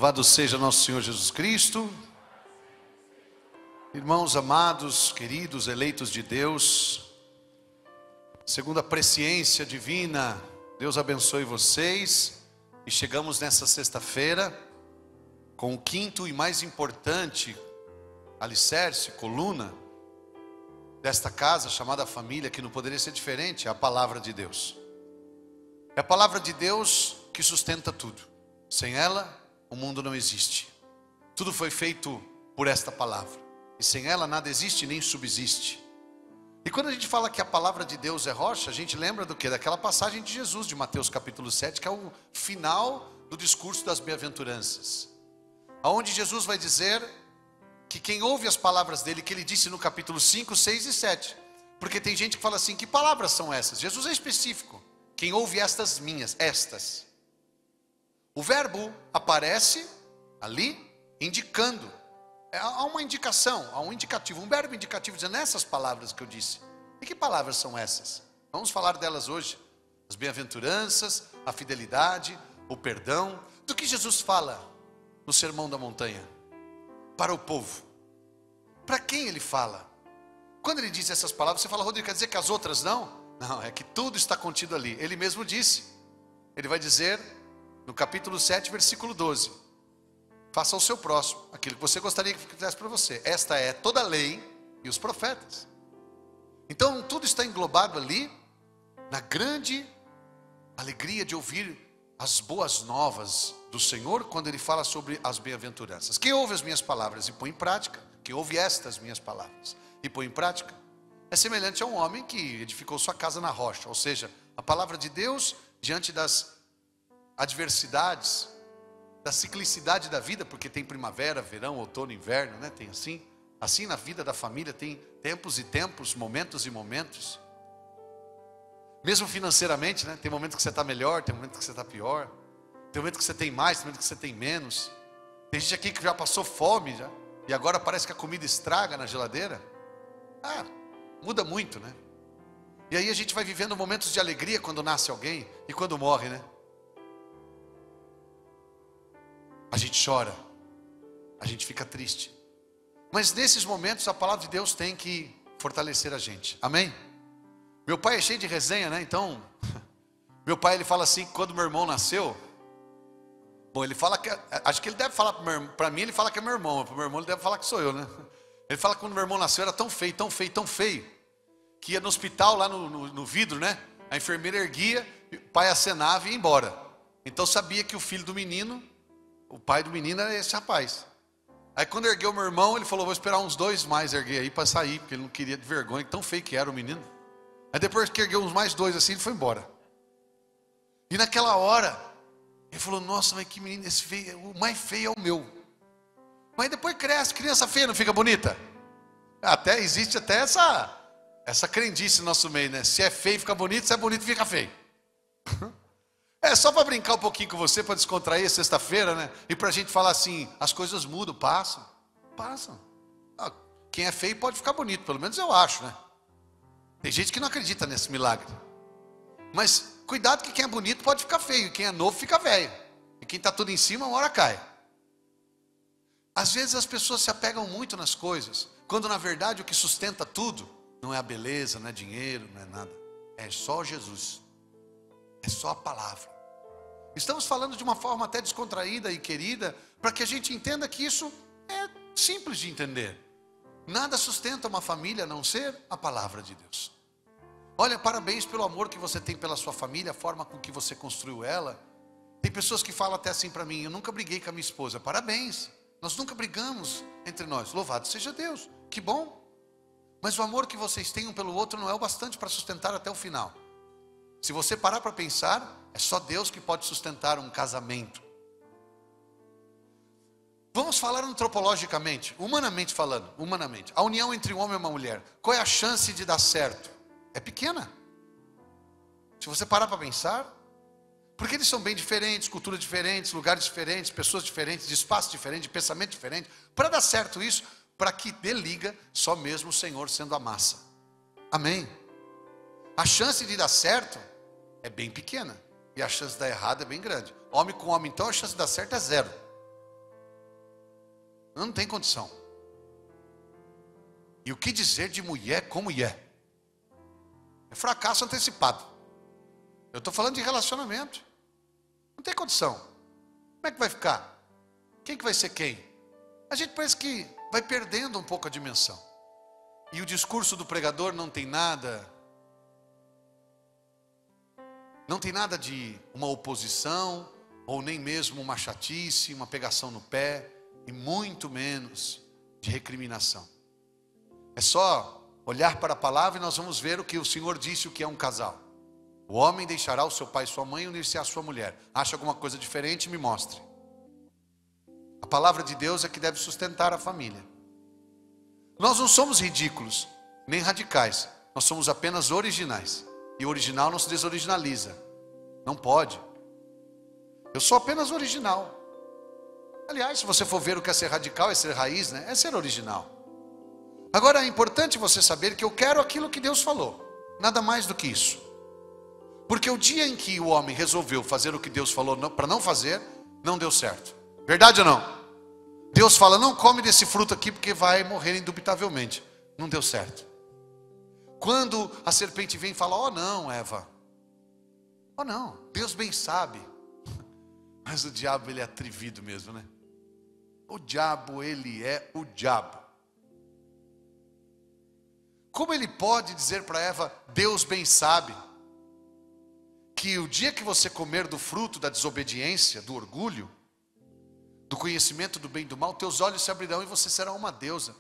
Louvado seja nosso Senhor Jesus Cristo. Irmãos amados, queridos, eleitos de Deus, segundo a presciência divina, Deus abençoe vocês. E chegamos nessa sexta-feira com o quinto e mais importante alicerce, coluna desta casa chamada família, que não poderia ser diferente, é a palavra de Deus. É a palavra de Deus que sustenta tudo. Sem ela, o mundo não existe. Tudo foi feito por esta palavra. E sem ela nada existe nem subsiste. E quando a gente fala que a palavra de Deus é rocha, a gente lembra do quê? Daquela passagem de Jesus, de Mateus capítulo 7, que é o final do discurso das bem-aventuranças. Onde Jesus vai dizer que quem ouve as palavras dele, que ele disse no capítulo 5, 6 e 7. Porque tem gente que fala assim, que palavras são essas? Jesus é específico. Quem ouve estas minhas, estas. O verbo aparece ali, indicando. Há uma indicação, há um indicativo, um verbo indicativo dizendo essas palavras que eu disse. E que palavras são essas? Vamos falar delas hoje. As bem-aventuranças, a fidelidade, o perdão. Do que Jesus fala no Sermão da Montanha? Para o povo. Para quem ele fala? Quando ele diz essas palavras, você fala, Rodrigo, quer dizer que as outras não? Não, é que tudo está contido ali. Ele mesmo disse. Ele vai dizer no capítulo 7, versículo 12. Faça ao seu próximo aquilo que você gostaria que fizesse para você. Esta é toda a lei e os profetas. Então tudo está englobado ali na grande alegria de ouvir as boas novas do Senhor quando Ele fala sobre as bem-aventuranças. Quem ouve as minhas palavras e põe em prática, quem ouve estas minhas palavras e põe em prática, é semelhante a um homem que edificou sua casa na rocha. Ou seja, a palavra de Deus diante das adversidades, da ciclicidade da vida, porque tem primavera, verão, outono, inverno, né? Tem assim na vida da família tem tempos e tempos, momentos e momentos. Mesmo financeiramente, né? Tem momentos que você está melhor, tem momentos que você está pior. Tem momentos que você tem mais, tem momentos que você tem menos. Tem gente aqui que já passou fome já, e agora parece que a comida estraga na geladeira. Muda muito, né? E aí a gente vai vivendo momentos de alegria quando nasce alguém e quando morre, né? A gente chora, a gente fica triste. Mas nesses momentos a palavra de Deus tem que fortalecer a gente. Amém? Meu pai é cheio de resenha, né? Então, meu pai ele fala assim, quando meu irmão nasceu, bom, ele fala que, acho que ele deve falar para mim, ele fala que é meu irmão, para o meu irmão ele deve falar que sou eu, né? Ele fala que quando meu irmão nasceu era tão feio, tão feio, tão feio, que ia no hospital lá no vidro, né? A enfermeira erguia, o pai acenava e ia embora. Então sabia que o filho do menino, o pai do menino era esse rapaz. Aí quando ergueu meu irmão, ele falou, vou esperar uns 2 mais erguer aí para sair, porque ele não queria de vergonha, tão feio que era o menino. Aí depois que ergueu uns mais 2 assim, ele foi embora. E naquela hora, ele falou, nossa, mas que menino, esse feio, o mais feio é o meu. Mas depois cresce, criança feia não fica bonita? Existe até essa crendice no nosso meio, né? Se é feio fica bonito, se é bonito fica feio. É só para brincar um pouquinho com você, para descontrair sexta-feira, né? E para a gente falar assim, as coisas mudam, passam. Quem é feio pode ficar bonito, pelo menos eu acho, né? Tem gente que não acredita nesse milagre. Mas cuidado que quem é bonito pode ficar feio, e quem é novo fica velho. E quem está tudo em cima, uma hora cai. Às vezes as pessoas se apegam muito nas coisas, quando na verdade o que sustenta tudo, não é a beleza, não é dinheiro, não é nada. É só Jesus. É só a palavra. Estamos falando de uma forma até descontraída e querida, para que a gente entenda que isso é simples de entender. Nada sustenta uma família a não ser a palavra de Deus. Olha, parabéns pelo amor que você tem pela sua família, a forma com que você construiu ela. Tem pessoas que falam até assim para mim, eu nunca briguei com a minha esposa. Parabéns, nós nunca brigamos entre nós. Louvado seja Deus, que bom. Mas o amor que vocês têm um pelo outro não é o bastante para sustentar até o final. Se você parar para pensar, é só Deus que pode sustentar um casamento. Vamos falar antropologicamente, humanamente falando, humanamente. A união entre um homem e uma mulher, qual é a chance de dar certo? É pequena. Se você parar para pensar, porque eles são bem diferentes, culturas diferentes, lugares diferentes, pessoas diferentes, de espaço diferente, de pensamento diferente. Para dar certo isso, para que dê liga, só mesmo o Senhor sendo a massa. Amém? A chance de dar certo é bem pequena. E a chance de dar errado é bem grande. Homem com homem, então, a chance de dar certo é 0. Não tem condição. E o que dizer de mulher com mulher? É fracasso antecipado. Eu estou falando de relacionamento. Não tem condição. Como é que vai ficar? Quem que vai ser quem? A gente parece que vai perdendo um pouco a dimensão. E o discurso do pregador não tem nada de uma oposição, ou nem mesmo uma chatice, uma pegação no pé, e muito menos de recriminação. É só olhar para a palavra e nós vamos ver o que o Senhor disse, o que é um casal. O homem deixará o seu pai e sua mãe e unir-se à sua mulher. Acha alguma coisa diferente? Me mostre. A palavra de Deus é que deve sustentar a família. Nós não somos ridículos, nem radicais. Nós somos apenas originais. E o original não se desoriginaliza. Não pode. Eu sou apenas original. Aliás, se você for ver o que é ser radical, é ser raiz, né? É ser original. Agora é importante você saber que eu quero aquilo que Deus falou. Nada mais do que isso. Porque o dia em que o homem resolveu fazer o que Deus falou para não fazer, não deu certo. Verdade ou não? Deus fala, não come desse fruto aqui porque vai morrer indubitavelmente. Não deu certo. Quando a serpente vem e fala, oh não, Eva. Oh não, Deus bem sabe. Mas o diabo, ele é atrevido mesmo, né? O diabo, ele é o diabo. Como ele pode dizer para Eva, Deus bem sabe, que o dia que você comer do fruto da desobediência, do orgulho, do conhecimento do bem e do mal, teus olhos se abrirão e você será uma deusa.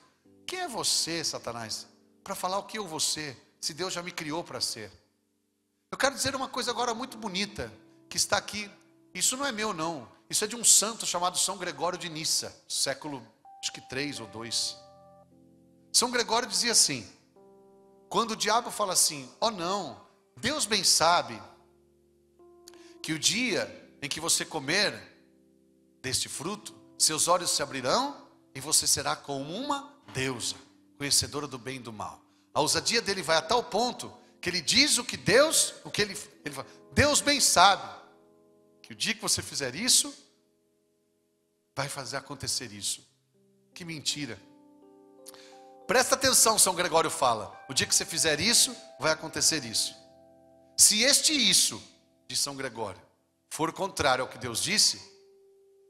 Quem é você, Satanás, para falar o que eu vou ser, se Deus já me criou para ser? Eu quero dizer uma coisa agora muito bonita, que está aqui. Isso não é meu não, isso é de um santo chamado São Gregório de Nissa, século, acho que 3 ou 2. São Gregório dizia assim, quando o diabo fala assim, oh não, Deus bem sabe, que o dia em que você comer deste fruto, seus olhos se abrirão e você será como uma deusa, conhecedora do bem e do mal. A ousadia dele vai a tal ponto que ele diz o que Deus, ele fala, Deus bem sabe que o dia que você fizer isso, vai fazer acontecer isso. Que mentira. Presta atenção, São Gregório fala, o dia que você fizer isso, vai acontecer isso. Se este isso de São Gregório for contrário ao que Deus disse,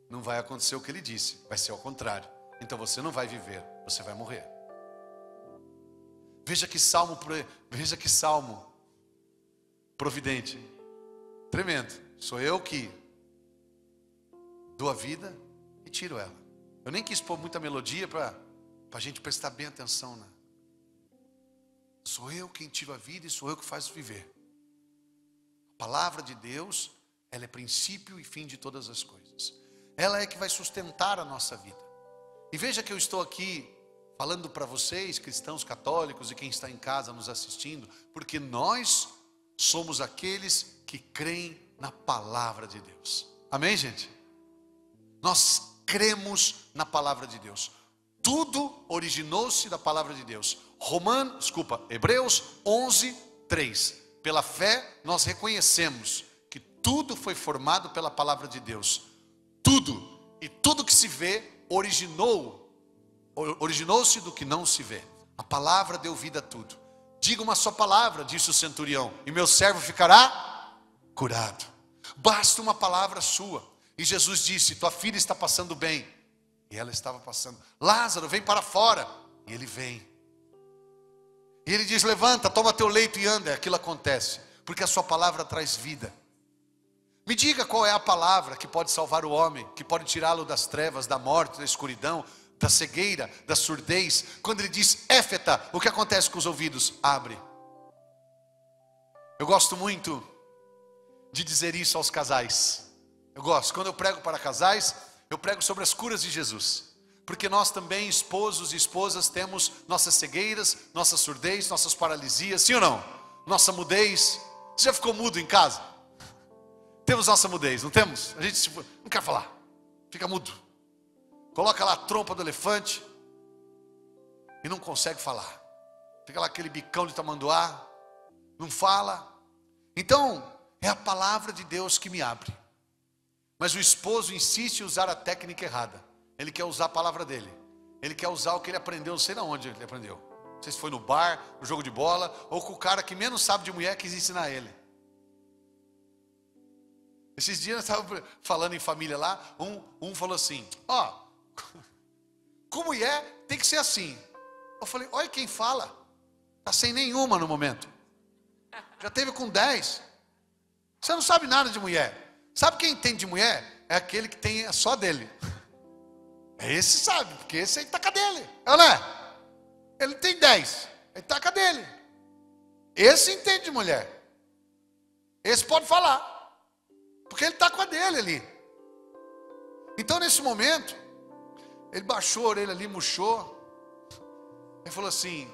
não vai acontecer o que ele disse, vai ser ao contrário. Então você não vai viver, você vai morrer. Veja que salmo providente, tremendo. Sou eu que dou a vida e tiro ela. Eu nem quis pôr muita melodia para a gente prestar bem atenção, né? Sou eu quem tiro a vida e sou eu que faço viver. A palavra de Deus, ela é princípio e fim de todas as coisas. Ela é que vai sustentar a nossa vida. E veja que eu estou aqui falando para vocês, cristãos católicos e quem está em casa nos assistindo, porque nós somos aqueles que creem na palavra de Deus. Amém, gente? Nós cremos na palavra de Deus. Tudo originou-se da palavra de Deus. Hebreus 11, 3. Pela fé nós reconhecemos que tudo foi formado pela palavra de Deus. Tudo. E tudo que se vê originou-se do que não se vê. A palavra deu vida a tudo. Diga uma só palavra, disse o centurião, e meu servo ficará curado. Basta uma palavra sua. E Jesus disse, tua filha está passando bem. E ela estava passando. Lázaro, vem para fora. E ele vem. E ele diz, levanta, toma teu leito e anda. Aquilo acontece, porque a sua palavra traz vida. Me diga qual é a palavra que pode salvar o homem, que pode tirá-lo das trevas, da morte, da escuridão, da cegueira, da surdez. Quando ele diz éfeta, o que acontece com os ouvidos? Abre. Eu gosto muito de dizer isso aos casais. Eu gosto, quando eu prego para casais, eu prego sobre as curas de Jesus. Porque nós também, esposos e esposas, temos nossas cegueiras, nossa surdez, nossas paralisias, sim ou não? Nossa mudez. Você já ficou mudo em casa? Temos nossa mudez, não temos? A gente não quer falar, fica mudo. Coloca lá a trompa do elefante e não consegue falar. Fica lá aquele bicão de tamanduá, não fala. Então, é a palavra de Deus que me abre. Mas o esposo insiste em usar a técnica errada. Ele quer usar a palavra dele. Ele quer usar o que ele aprendeu, não sei de onde ele aprendeu. Não sei se foi no bar, no jogo de bola, ou com o cara que menos sabe de mulher quis ensinar ele. Esses dias eu estava falando em família lá, um falou assim, ó, com mulher tem que ser assim. Eu falei, olha quem fala, está sem nenhuma no momento. Já teve com 10. Você não sabe nada de mulher. Sabe quem entende de mulher? É aquele que tem só dele. Esse sabe, porque esse aí taca dele. Não é? Ele tem 10, ele taca dele. Esse entende de mulher. Esse pode falar. Porque ele está com a dele ali. Então nesse momento, ele baixou a orelha ali, murchou. Ele falou assim,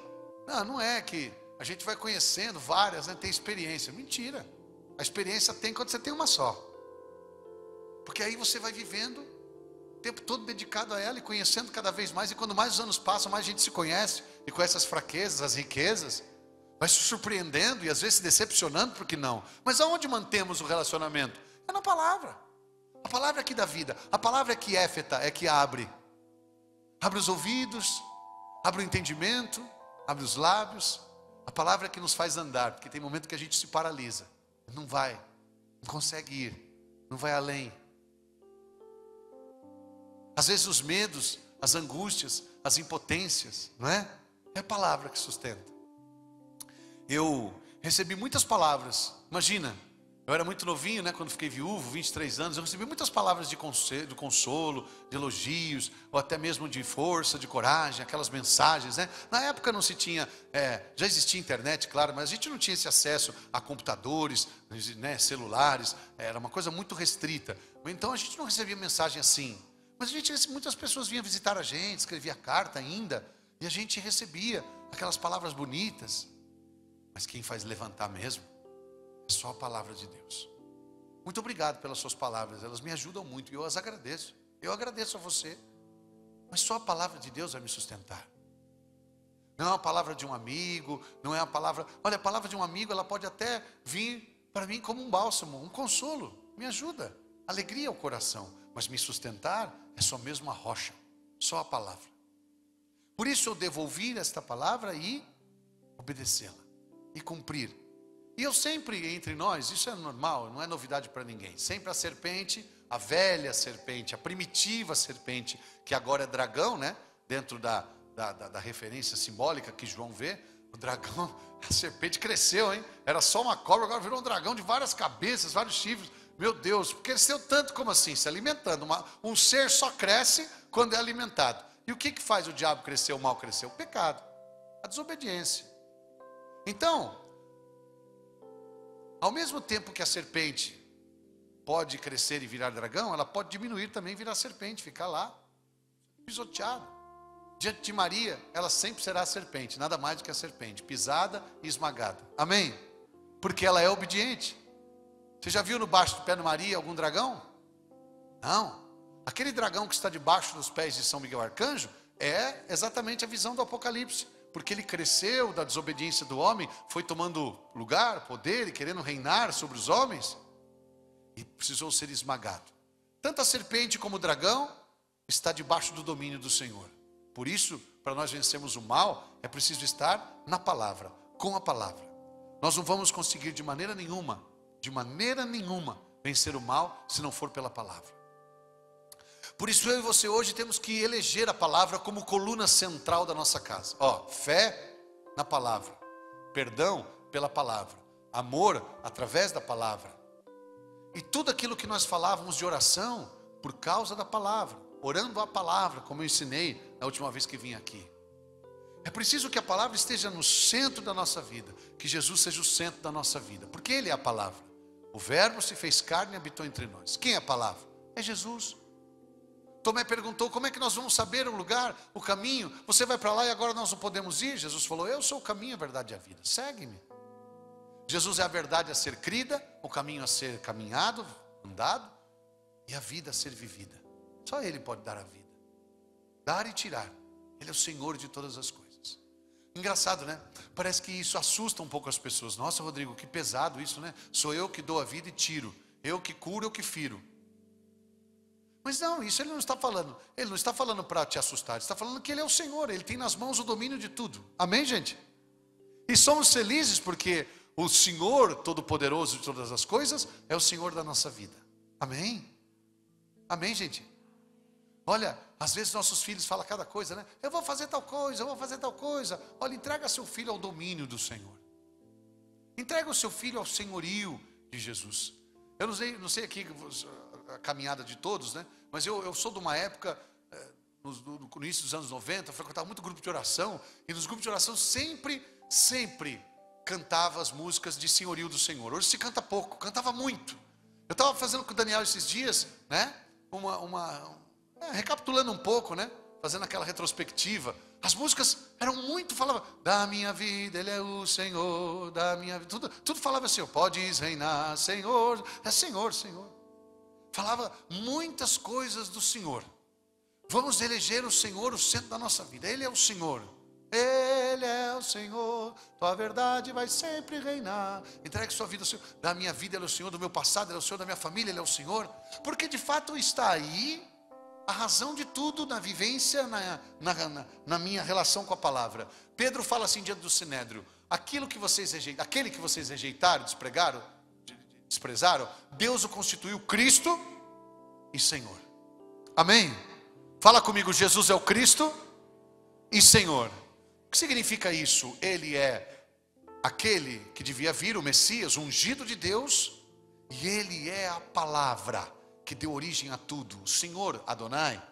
não é que a gente vai conhecendo várias, né, tem experiência. Mentira. A experiência tem quando você tem uma só. Porque aí você vai vivendo o tempo todo dedicado a ela e conhecendo cada vez mais. E quando mais os anos passam, mais a gente se conhece. E conhece as fraquezas, as riquezas. Vai se surpreendendo e às vezes se decepcionando, porque não. Mas aonde mantemos o relacionamento? É na palavra. A palavra é que dá vida. A palavra é que éfeta, é que abre. Abre os ouvidos, abre o entendimento, abre os lábios. A palavra é que nos faz andar, porque tem momento que a gente se paralisa. Não vai, não consegue ir, não vai além. Às vezes os medos, as angústias, as impotências, não é? É a palavra que sustenta. Eu recebi muitas palavras. Imagina, eu era muito novinho, né? Quando fiquei viúvo, 23 anos, eu recebi muitas palavras de consolo, de elogios, ou até mesmo de força, de coragem, aquelas mensagens, né? Na época não se tinha, já existia internet, claro, mas a gente não tinha esse acesso a computadores, né, celulares, era uma coisa muito restrita. Então a gente não recebia mensagem assim. Mas muitas pessoas vinham visitar a gente, escrevia carta ainda, e a gente recebia aquelas palavras bonitas. Mas quem faz levantar mesmo é só a palavra de Deus. Muito obrigado pelas suas palavras, elas me ajudam muito e eu as agradeço. Eu agradeço a você, mas só a palavra de Deus vai me sustentar. Não é uma palavra de um amigo, não é uma palavra... Olha, a palavra de um amigo, ela pode até vir para mim como um bálsamo, um consolo, me ajuda, alegria ao coração. Mas me sustentar é só mesmo a rocha, só a palavra. Por isso eu devo ouvir esta palavra e obedecê-la, e cumprir. E eu sempre, entre nós, isso é normal, não é novidade para ninguém. Sempre a serpente, a velha serpente, a primitiva serpente, que agora é dragão, né? Dentro da referência simbólica que João vê, o dragão, a serpente cresceu, hein? Era só uma cobra, agora virou um dragão de várias cabeças, vários chifres. Meu Deus, cresceu tanto como assim? Se alimentando. Um ser só cresce quando é alimentado. E o que faz o diabo crescer, o mal crescer? O pecado, a desobediência. Então, ao mesmo tempo que a serpente pode crescer e virar dragão, ela pode diminuir também e virar serpente, ficar lá, pisoteada. Diante de Maria, ela sempre será a serpente, nada mais do que a serpente, pisada e esmagada. Amém? Porque ela é obediente. Você já viu debaixo do pé de Maria algum dragão? Não. Aquele dragão que está debaixo dos pés de São Miguel Arcanjo é exatamente a visão do Apocalipse. Porque ele cresceu da desobediência do homem, foi tomando lugar, poder e querendo reinar sobre os homens. E precisou ser esmagado. Tanto a serpente como o dragão está debaixo do domínio do Senhor. Por isso, para nós vencermos o mal, é preciso estar na palavra, com a palavra. Nós não vamos conseguir de maneira nenhuma, vencer o mal se não for pela palavra. Por isso eu e você hoje temos que eleger a palavra como coluna central da nossa casa. Fé na palavra, perdão pela palavra, amor através da palavra. E tudo aquilo que nós falávamos de oração, por causa da palavra, orando a palavra, como eu ensinei na última vez que vim aqui. É preciso que a palavra esteja no centro da nossa vida, que Jesus seja o centro da nossa vida, porque Ele é a palavra. O verbo se fez carne e habitou entre nós. Quem é a palavra? É Jesus. Tomé perguntou, como é que nós vamos saber o lugar, o caminho? Você vai para lá e agora nós não podemos ir? Jesus falou, eu sou o caminho, a verdade e a vida. Segue-me. Jesus é a verdade a ser crida, o caminho a ser caminhado, andado, e a vida a ser vivida. Só Ele pode dar a vida. Dar e tirar. Ele é o Senhor de todas as coisas. Engraçado, né? Parece que isso assusta um pouco as pessoas. Nossa, Rodrigo, que pesado isso, né? Sou eu que dou a vida e tiro. Eu que curo, eu que firo. Mas não, isso ele não está falando. Ele não está falando para te assustar. Ele está falando que ele é o Senhor. Ele tem nas mãos o domínio de tudo. Amém, gente? E somos felizes porque o Senhor Todo-Poderoso de todas as coisas é o Senhor da nossa vida. Amém? Amém, gente? Olha, às vezes nossos filhos falam cada coisa, né? Eu vou fazer tal coisa, eu vou fazer tal coisa. Olha, entrega seu filho ao domínio do Senhor. Entrega o seu filho ao senhorio de Jesus. Eu não sei aqui a caminhada de todos, né? Mas eu sou de uma época, no início dos anos 90, eu frequentava muito grupo de oração. E nos grupos de oração sempre cantava as músicas de senhorio do Senhor. Hoje se canta pouco, cantava muito. Eu estava fazendo com o Daniel esses dias, né? Recapitulando um pouco, né? Fazendo aquela retrospectiva. As músicas eram muito, falava, da minha vida, Ele é o Senhor, da minha vida. Tudo falava assim, podes reinar, Senhor, é Senhor, Senhor. Falava muitas coisas do Senhor. Vamos eleger o Senhor o centro da nossa vida. Ele é o Senhor. Ele é o Senhor, tua verdade vai sempre reinar. Entregue sua vida ao Senhor. Da minha vida Ele é o Senhor, do meu passado Ele é o Senhor, da minha família Ele é o Senhor. Porque de fato está aí a razão de tudo na vivência, na minha relação com a palavra. Pedro fala assim diante do Sinédrio: aquele que vocês rejeitaram, desprezaram, Deus o constituiu Cristo e Senhor. Amém? Fala comigo, Jesus é o Cristo e Senhor. O que significa isso? Ele é aquele que devia vir, o Messias, o ungido de Deus, e Ele é a palavra que deu origem a tudo. O Senhor Adonai,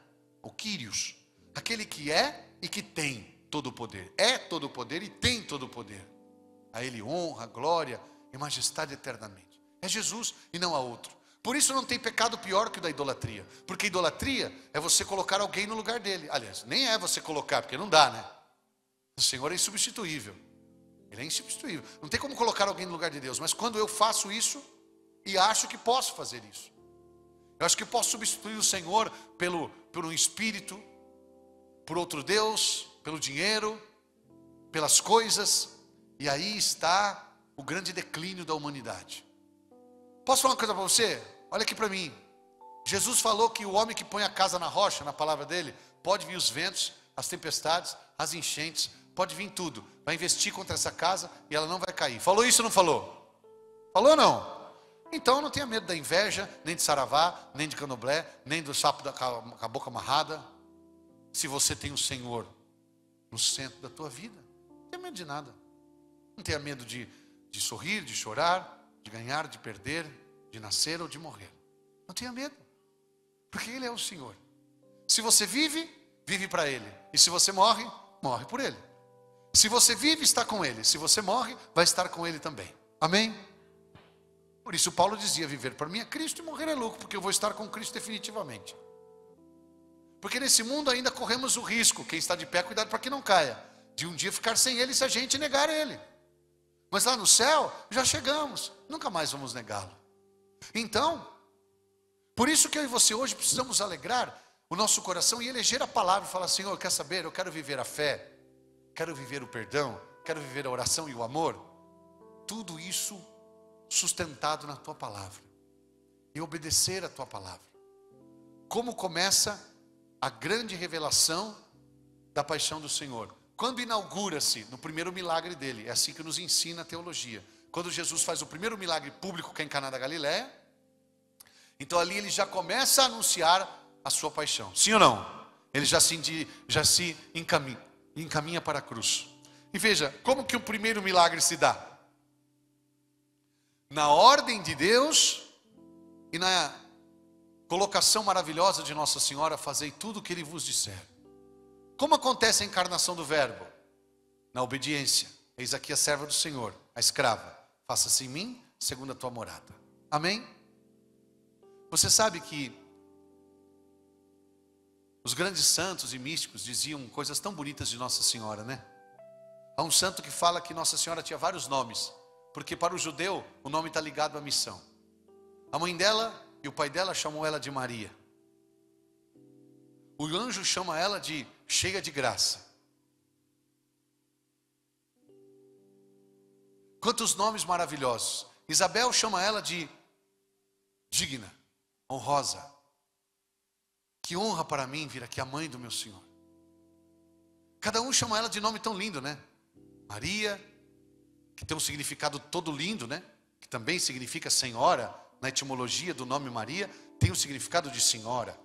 o Kyrios, aquele que é e que tem todo o poder. É todo o poder e tem todo o poder. A Ele honra, glória e majestade eternamente. É Jesus e não há outro. Por isso não tem pecado pior que o da idolatria. Porque idolatria é você colocar alguém no lugar dele. Aliás, nem é você colocar, porque não dá, né? O Senhor é insubstituível. Ele é insubstituível. Não tem como colocar alguém no lugar de Deus. Mas quando eu faço isso e acho que posso fazer isso, eu acho que posso substituir o Senhor por um espírito, por outro Deus, pelo dinheiro, pelas coisas. E aí está o grande declínio da humanidade. Posso falar uma coisa para você? Olha aqui para mim. Jesus falou que o homem que põe a casa na rocha, na palavra dele, pode vir os ventos, as tempestades, as enchentes, pode vir tudo. Vai investir contra essa casa e ela não vai cair. Falou isso ou não falou? Falou ou não? Então não tenha medo da inveja, nem de saravá, nem de candomblé, nem do sapo com a boca amarrada. Se você tem o Senhor no centro da tua vida, não tenha medo de nada. Não tenha medo de sorrir, de chorar, de ganhar, de perder, de nascer ou de morrer. Não tenha medo, porque Ele é o Senhor. Se você vive, vive para Ele. E se você morre, morre por Ele. Se você vive, está com Ele. Se você morre, vai estar com Ele também. Amém? Por isso Paulo dizia, viver para mim é Cristo e morrer é lucro, porque eu vou estar com Cristo definitivamente. Porque nesse mundo ainda corremos o risco, quem está de pé, cuidado para que não caia, de um dia ficar sem Ele se a gente negar Ele. Mas lá no céu, já chegamos, nunca mais vamos negá-lo. Então, por isso que eu e você hoje precisamos alegrar o nosso coração e eleger a palavra e falar, Senhor, quer saber, eu quero viver a fé, quero viver o perdão, quero viver a oração e o amor. Tudo isso sustentado na tua palavra e obedecer a tua palavra. Como começa a grande revelação da paixão do Senhor? Quando inaugura-se no primeiro milagre dele, é assim que nos ensina a teologia. Quando Jesus faz o primeiro milagre público, que é em Caná da Galileia, então ali ele já começa a anunciar a sua paixão. Sim ou não? Ele já se encaminha para a cruz. E veja, como que o primeiro milagre se dá? Na ordem de Deus e na colocação maravilhosa de Nossa Senhora, fazei tudo o que Ele vos disser. Como acontece a encarnação do Verbo? Na obediência. Eis aqui a serva do Senhor, a escrava. Faça-se em mim, segundo a tua morada. Amém? Você sabe que os grandes santos e místicos diziam coisas tão bonitas de Nossa Senhora, né? Há um santo que fala que Nossa Senhora tinha vários nomes, porque para o judeu o nome está ligado à missão. A mãe dela e o pai dela chamam ela de Maria. O anjo chama ela de cheia de graça. Quantos nomes maravilhosos. Isabel chama ela de digna, honrosa. Que honra para mim vir aqui a mãe do meu Senhor. Cada um chama ela de nome tão lindo, né? Maria, que tem um significado todo lindo, né? Que também significa senhora, na etimologia do nome Maria, tem um significado de senhora.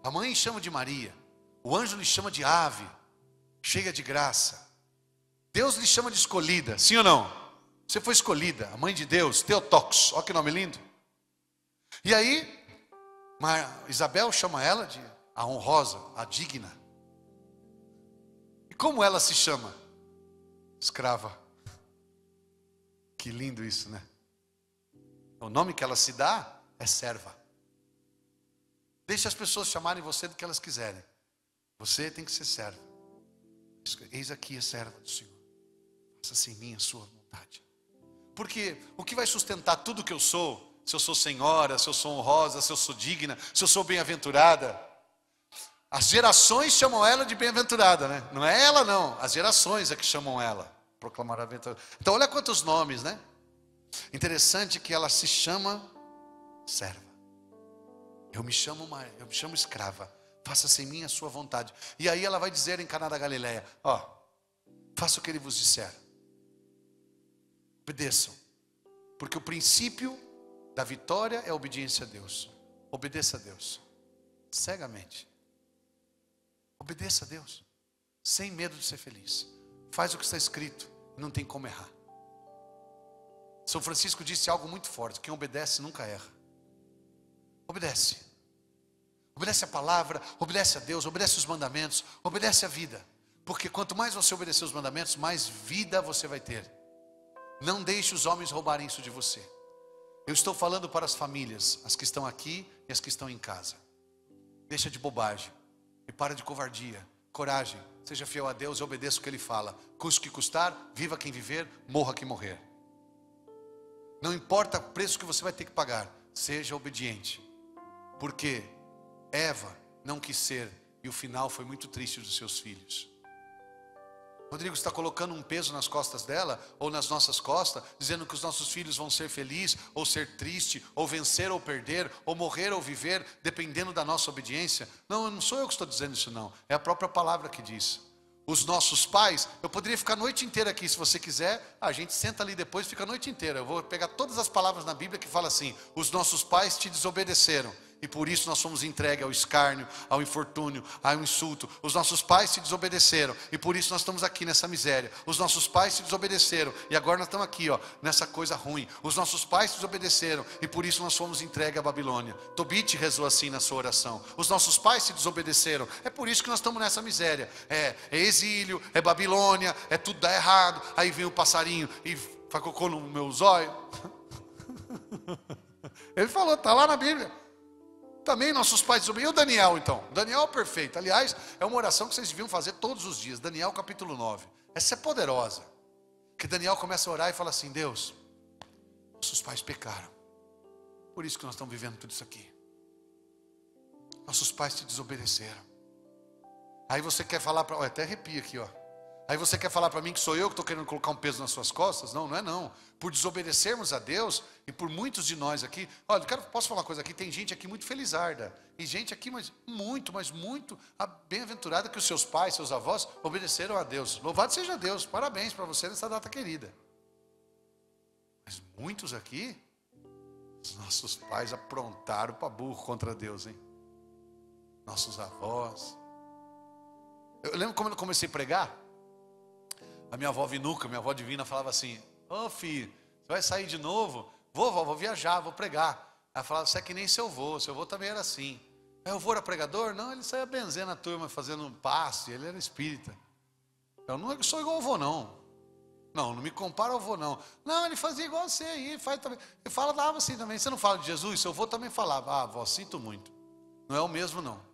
A mãe chama de Maria, o anjo lhe chama de ave, cheia de graça. Deus lhe chama de escolhida, sim ou não? Você foi escolhida, a mãe de Deus, Theotokos, olha que nome lindo. E aí, Isabel chama ela de a honrosa, a digna. E como ela se chama? Escrava. Que lindo isso, né? O nome que ela se dá é serva. Deixe as pessoas chamarem você do que elas quiserem. Você tem que ser serva. Eis aqui a serva do Senhor. Faça-se em mim a sua vontade. Porque o que vai sustentar tudo que eu sou, se eu sou senhora, se eu sou honrosa, se eu sou digna, se eu sou bem-aventurada, as gerações chamam ela de bem-aventurada, né? Não é ela não, as gerações é que chamam ela. Proclamar a aventura. Então olha quantos nomes, né? Interessante que ela se chama serva. Eu me chamo escrava. Faça-se em mim a sua vontade. E aí ela vai dizer em Caná da Galileia: ó, faça o que ele vos disser. Obedeçam. Porque o princípio da vitória é a obediência a Deus. Obedeça a Deus. Cegamente. Obedeça a Deus. Sem medo de ser feliz. Faz o que está escrito. Não tem como errar. São Francisco disse algo muito forte: quem obedece nunca erra. Obedece. Obedece a palavra, obedece a Deus, obedece os mandamentos, obedece a vida. Porque quanto mais você obedecer os mandamentos, mais vida você vai ter. Não deixe os homens roubarem isso de você. Eu estou falando para as famílias, as que estão aqui e as que estão em casa. Deixa de bobagem e para de covardia. Coragem, seja fiel a Deus e obedeça o que Ele fala. Custe o que custar, viva quem viver, morra quem morrer. Não importa o preço que você vai ter que pagar, seja obediente. Porque Eva não quis ser e o final foi muito triste dos seus filhos. Rodrigo está colocando um peso nas costas dela, ou nas nossas costas, dizendo que os nossos filhos vão ser felizes, ou ser tristes, ou vencer ou perder, ou morrer ou viver, dependendo da nossa obediência. Não sou eu que estou dizendo isso não, é a própria palavra que diz. Os nossos pais, eu poderia ficar a noite inteira aqui, se você quiser, a gente senta ali depois e fica a noite inteira. Eu vou pegar todas as palavras na Bíblia que fala assim: os nossos pais te desobedeceram, e por isso nós fomos entregues ao escárnio, ao infortúnio, ao insulto. Os nossos pais te desobedeceram, e por isso nós estamos aqui nessa miséria. Os nossos pais te desobedeceram, e agora nós estamos aqui, ó, nessa coisa ruim. Os nossos pais te desobedeceram, e por isso nós fomos entregues à Babilônia. Tobit rezou assim na sua oração: os nossos pais te desobedeceram, é por isso que nós estamos nessa miséria. É exílio, é Babilônia, é tudo dá errado. Aí vem o passarinho e faz cocô no meu zóio. Ele falou, está lá na Bíblia. Também nossos pais desobedeceram. E o Daniel então? Daniel é perfeito. Aliás, é uma oração que vocês deviam fazer todos os dias. Daniel capítulo 9. Essa é poderosa. Que Daniel começa a orar e fala assim: Deus, nossos pais pecaram. Por isso que nós estamos vivendo tudo isso aqui. Nossos pais te desobedeceram. Aí você quer falar para... até arrepia aqui, ó. Aí você quer falar para mim que sou eu que estou querendo colocar um peso nas suas costas? Não, não é não. Por desobedecermos a Deus, e por muitos de nós aqui... Olha, posso falar uma coisa aqui? Tem gente aqui muito felizarda. E gente aqui mas muito bem-aventurada, que os seus pais, seus avós, obedeceram a Deus. Louvado seja Deus. Parabéns para você nessa data querida. Mas muitos aqui, os nossos pais aprontaram para burro contra Deus, hein? Nossos avós. Eu lembro como eu comecei a pregar. A minha avó Vinuca, minha avó divina, falava assim: ô filho, você vai sair de novo? Vou viajar, vou pregar. Ela falava: você é que nem seu avô também era assim. Aí o avô era pregador? Não, ele saía benzendo a turma, fazendo um passe, ele era espírita. Eu não sou igual ao avô não. Não me compara ao avô não. Não, ele fazia igual você aí, ele faz também. Ele falava assim também: você não fala de Jesus? Seu avô também falava. Ah, avó, sinto muito. Não é o mesmo não.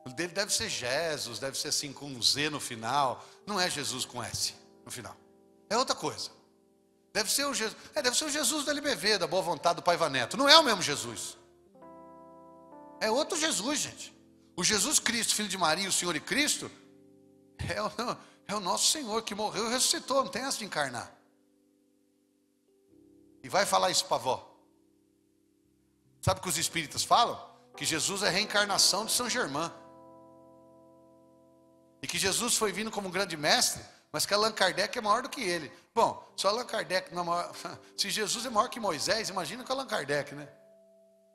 O dele deve ser Jesus, deve ser assim com um Z no final. Não é Jesus com S no final. É outra coisa. Deve ser o Jesus. Deve ser o Jesus da LBV, da boa vontade do Paiva Neto. Não é o mesmo Jesus. É outro Jesus, gente. O Jesus Cristo, filho de Maria, o Senhor e Cristo, é o nosso Senhor que morreu e ressuscitou. Não tem essa de encarnar. E vai falar isso para a avó. Sabe o que os espíritas falam? que Jesus é a reencarnação de São Germain. E que Jesus foi vindo como um grande mestre, mas que Allan Kardec é maior do que ele. Bom, se Allan Kardec não é maior, se Jesus é maior que Moisés, imagina com Allan Kardec, né?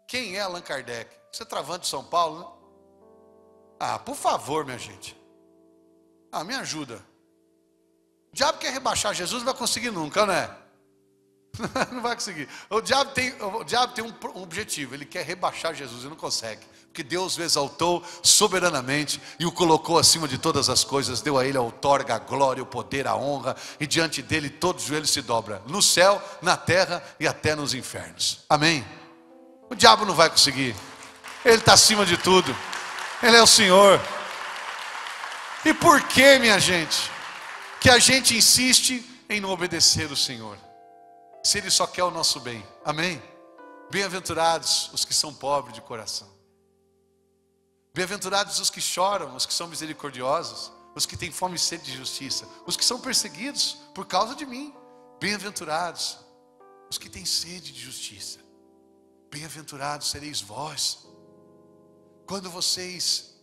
Quem é Allan Kardec? Você é travante de São Paulo, né? Ah, por favor, minha gente. Ah, me ajuda. O diabo quer rebaixar Jesus, não vai conseguir nunca, não é? Não vai conseguir. O diabo tem um objetivo, ele quer rebaixar Jesus e não consegue. Porque Deus o exaltou soberanamente e o colocou acima de todas as coisas, deu a ele a outorga, a glória, o poder, a honra, e diante dele todos os joelhos se dobram, no céu, na terra e até nos infernos. Amém? O diabo não vai conseguir. Ele está acima de tudo. Ele é o Senhor. E por que, minha gente, que a gente insiste em não obedecer o Senhor? Se Ele só quer o nosso bem. Amém? Bem-aventurados os que são pobres de coração. Bem-aventurados os que choram, os que são misericordiosos, os que têm fome e sede de justiça, os que são perseguidos por causa de mim. Bem-aventurados os que têm sede de justiça. Bem-aventurados sereis vós, quando vocês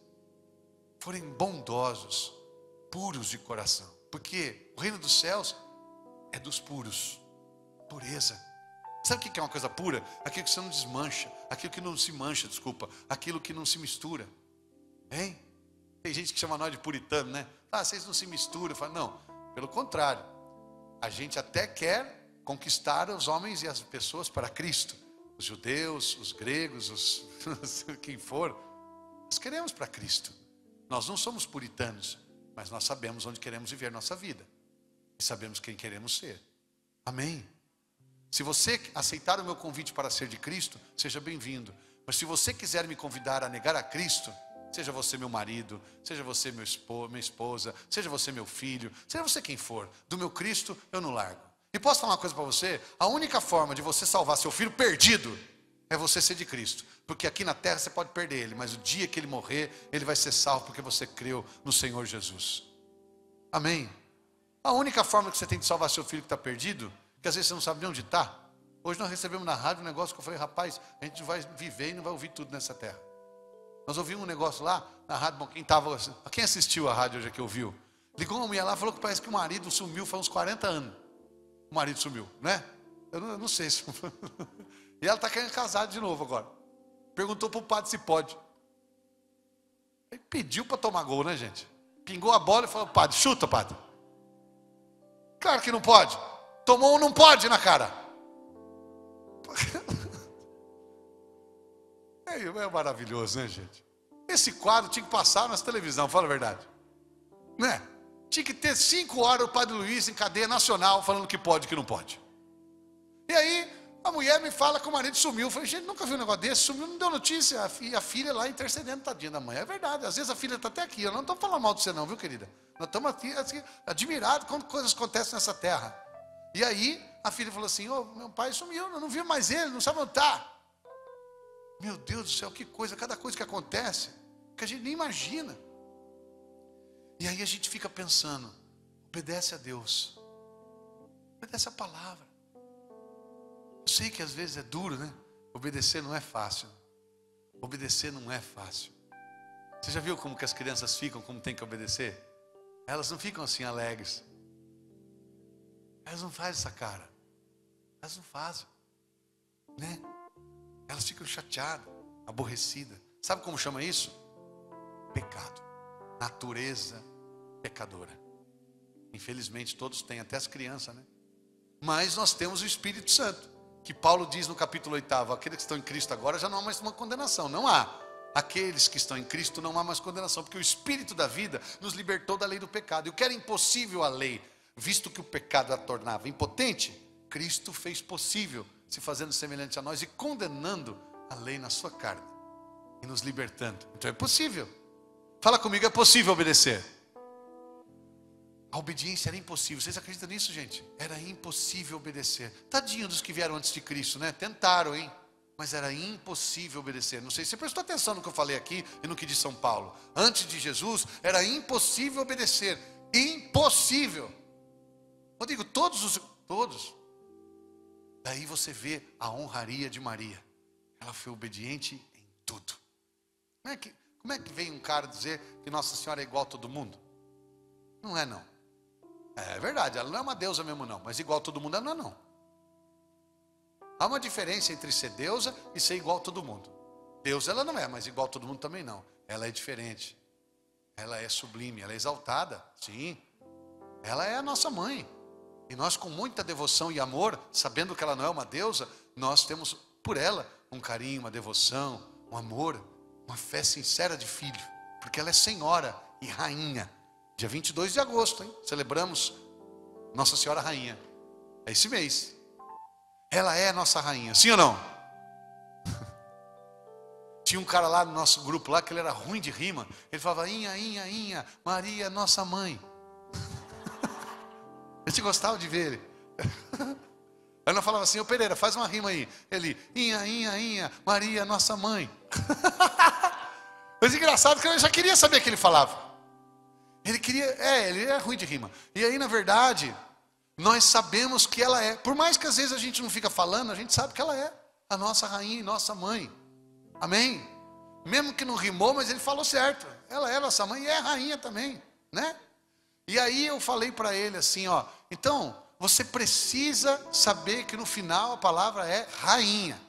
forem bondosos, puros de coração. Porque o reino dos céus é dos puros. Pureza. Sabe o que é uma coisa pura? Aquilo que você não desmancha, aquilo que não se mancha, desculpa, aquilo que não se mistura. Hein? Tem gente que chama nós de puritano, né? Ah, vocês não se misturam. Fala, não, pelo contrário. A gente até quer conquistar os homens e as pessoas para Cristo. Os judeus, os gregos, quem for. Nós queremos para Cristo. Nós não somos puritanos, mas nós sabemos onde queremos viver nossa vida. E sabemos quem queremos ser. Amém? Se você aceitar o meu convite para ser de Cristo, seja bem-vindo. Mas se você quiser me convidar a negar a Cristo, seja você meu marido, seja você minha esposa, seja você meu filho, seja você quem for, do meu Cristo eu não largo. E posso falar uma coisa para você? A única forma de você salvar seu filho perdido é você ser de Cristo. Porque aqui na terra você pode perder ele, mas o dia que ele morrer, ele vai ser salvo porque você creu no Senhor Jesus. Amém? A única forma que você tem de salvar seu filho que está perdido, que às vezes você não sabe nem onde está. Hoje nós recebemos na rádio um negócio que eu falei, rapaz, a gente vai viver e não vai ouvir tudo nessa terra. Nós ouvimos um negócio lá na rádio, bom, quem assistiu a rádio hoje aqui ouviu? Ligou uma mulher lá e falou que parece que o marido sumiu faz uns 40 anos. O marido sumiu, né? Eu não sei se... E ela está querendo casar de novo agora. Perguntou para o padre se pode. Ele pediu para tomar gol, né, gente? Pingou a bola e falou, padre, chuta, padre. Claro que não pode. Tomou um não pode na cara. É maravilhoso, né, gente? Esse quadro tinha que passar nas televisão, fala a verdade. Né? Tinha que ter 5 horas o Padre Luiz em cadeia nacional falando que pode e que não pode. E aí, a mulher me fala que o marido sumiu. Eu falei, gente, nunca vi um negócio desse. Sumiu, não deu notícia. A filha lá intercedendo, tadinha da mãe. É verdade, às vezes a filha está até aqui. Eu não estou falando mal de você não, viu, querida? Nós estamos aqui assim, admirados quando coisas acontecem nessa terra. E aí, a filha falou assim, meu pai sumiu, eu não vi mais ele, não sabe onde está. Meu Deus do céu, que coisa, cada coisa que acontece, que a gente nem imagina. E aí a gente fica pensando, obedece a Deus, obedece a palavra. Eu sei que às vezes é duro, né? Obedecer não é fácil. Obedecer não é fácil. Você já viu como que as crianças ficam, como tem que obedecer? Elas não ficam assim alegres. Elas não fazem essa cara. Elas não fazem, né? Elas ficam chateadas, aborrecidas. Sabe como chama isso? Pecado. Natureza pecadora. Infelizmente todos têm, até as crianças, né? Mas nós temos o Espírito Santo, que Paulo diz no capítulo 8, aqueles que estão em Cristo agora já não há mais uma condenação. Não há. Aqueles que estão em Cristo não há mais condenação, porque o Espírito da vida nos libertou da lei do pecado. E o que era impossível a lei, visto que o pecado a tornava impotente, Cristo fez possível, se fazendo semelhante a nós e condenando a lei na sua carne e nos libertando. Então é possível. Fala comigo, é possível obedecer. A obediência era impossível. Vocês acreditam nisso, gente? Era impossível obedecer. Tadinho dos que vieram antes de Cristo, né? Tentaram, hein? Mas era impossível obedecer. Não sei se você prestou atenção no que eu falei aqui e no que diz São Paulo. Antes de Jesus, era impossível obedecer. Impossível. Eu digo, todos. Daí você vê a honraria de Maria. Ela foi obediente em tudo. Como é que vem um cara dizer que Nossa Senhora é igual a todo mundo? Não é não. É verdade, ela não é uma deusa mesmo não, mas igual a todo mundo ela não é não. Há uma diferença entre ser deusa e ser igual a todo mundo. Deus ela não é, mas igual a todo mundo também não. Ela é diferente. Ela é sublime, ela é exaltada, sim. Ela é a nossa mãe. E nós com muita devoção e amor, sabendo que ela não é uma deusa, nós temos por ela um carinho, uma devoção, um amor, uma fé sincera de filho. Porque ela é senhora e rainha. Dia 22 de agosto, hein? Celebramos Nossa Senhora Rainha. É esse mês. Ela é a nossa rainha, sim ou não? Tinha um cara lá no nosso grupo lá que ele era ruim de rima. Ele falava, Inha, Maria, nossa mãe. A gente gostava de ver ele. Aí nós falava assim, ô Pereira, faz uma rima aí. Ele, Inha, Maria, nossa mãe. Mas engraçado que eu já queria saber o que ele falava. Ele é ruim de rima. E aí, na verdade, nós sabemos que ela é. Por mais que às vezes a gente não fica falando, a gente sabe que ela é a nossa rainha e nossa mãe. Amém? Mesmo que não rimou, mas ele falou certo. Ela é nossa mãe e é rainha também, né? E aí eu falei para ele assim, ó. Então, você precisa saber que no final a palavra é rainha.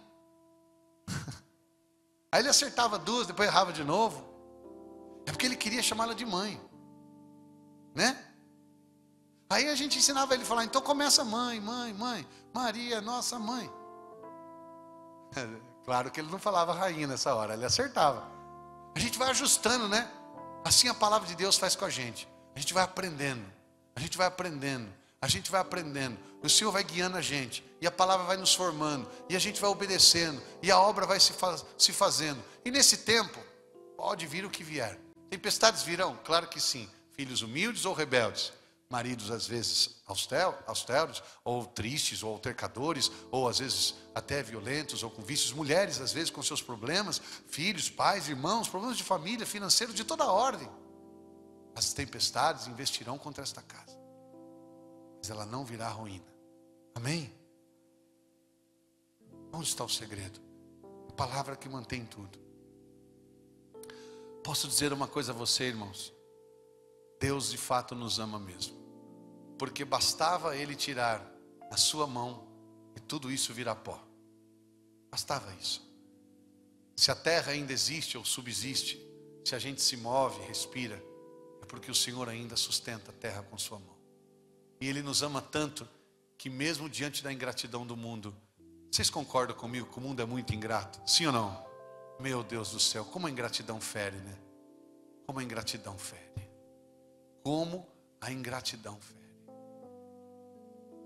Aí ele acertava duas, depois errava de novo. É porque ele queria chamá-la de mãe, né? Aí a gente ensinava ele a falar, então começa mãe, Maria, nossa mãe. Claro que ele não falava rainha nessa hora, ele acertava. A gente vai ajustando, né? Assim a palavra de Deus faz com a gente. A gente vai aprendendo, o Senhor vai guiando a gente, e a palavra vai nos formando, e a gente vai obedecendo, e a obra vai se fazendo. E nesse tempo, pode vir o que vier. Tempestades virão? Claro que sim. Filhos humildes ou rebeldes, maridos às vezes austeros, ou tristes, ou altercadores, ou às vezes até violentos, ou com vícios, mulheres às vezes com seus problemas, filhos, pais, irmãos, problemas de família, financeiros, de toda ordem. As tempestades investirão contra esta casa, mas ela não virá ruína. Amém? Onde está o segredo? A palavra que mantém tudo. Posso dizer uma coisa a você, irmãos? Deus de fato nos ama mesmo, porque bastava Ele tirar a sua mão e tudo isso virá pó. Bastava isso. Se a terra ainda existe ou subsiste, se a gente se move, respira, é porque o Senhor ainda sustenta a terra com sua mão. E Ele nos ama tanto que mesmo diante da ingratidão do mundo, vocês concordam comigo que o mundo é muito ingrato? Sim ou não? Meu Deus do céu, como a ingratidão fere, né? Como a ingratidão fere. Como a ingratidão fere.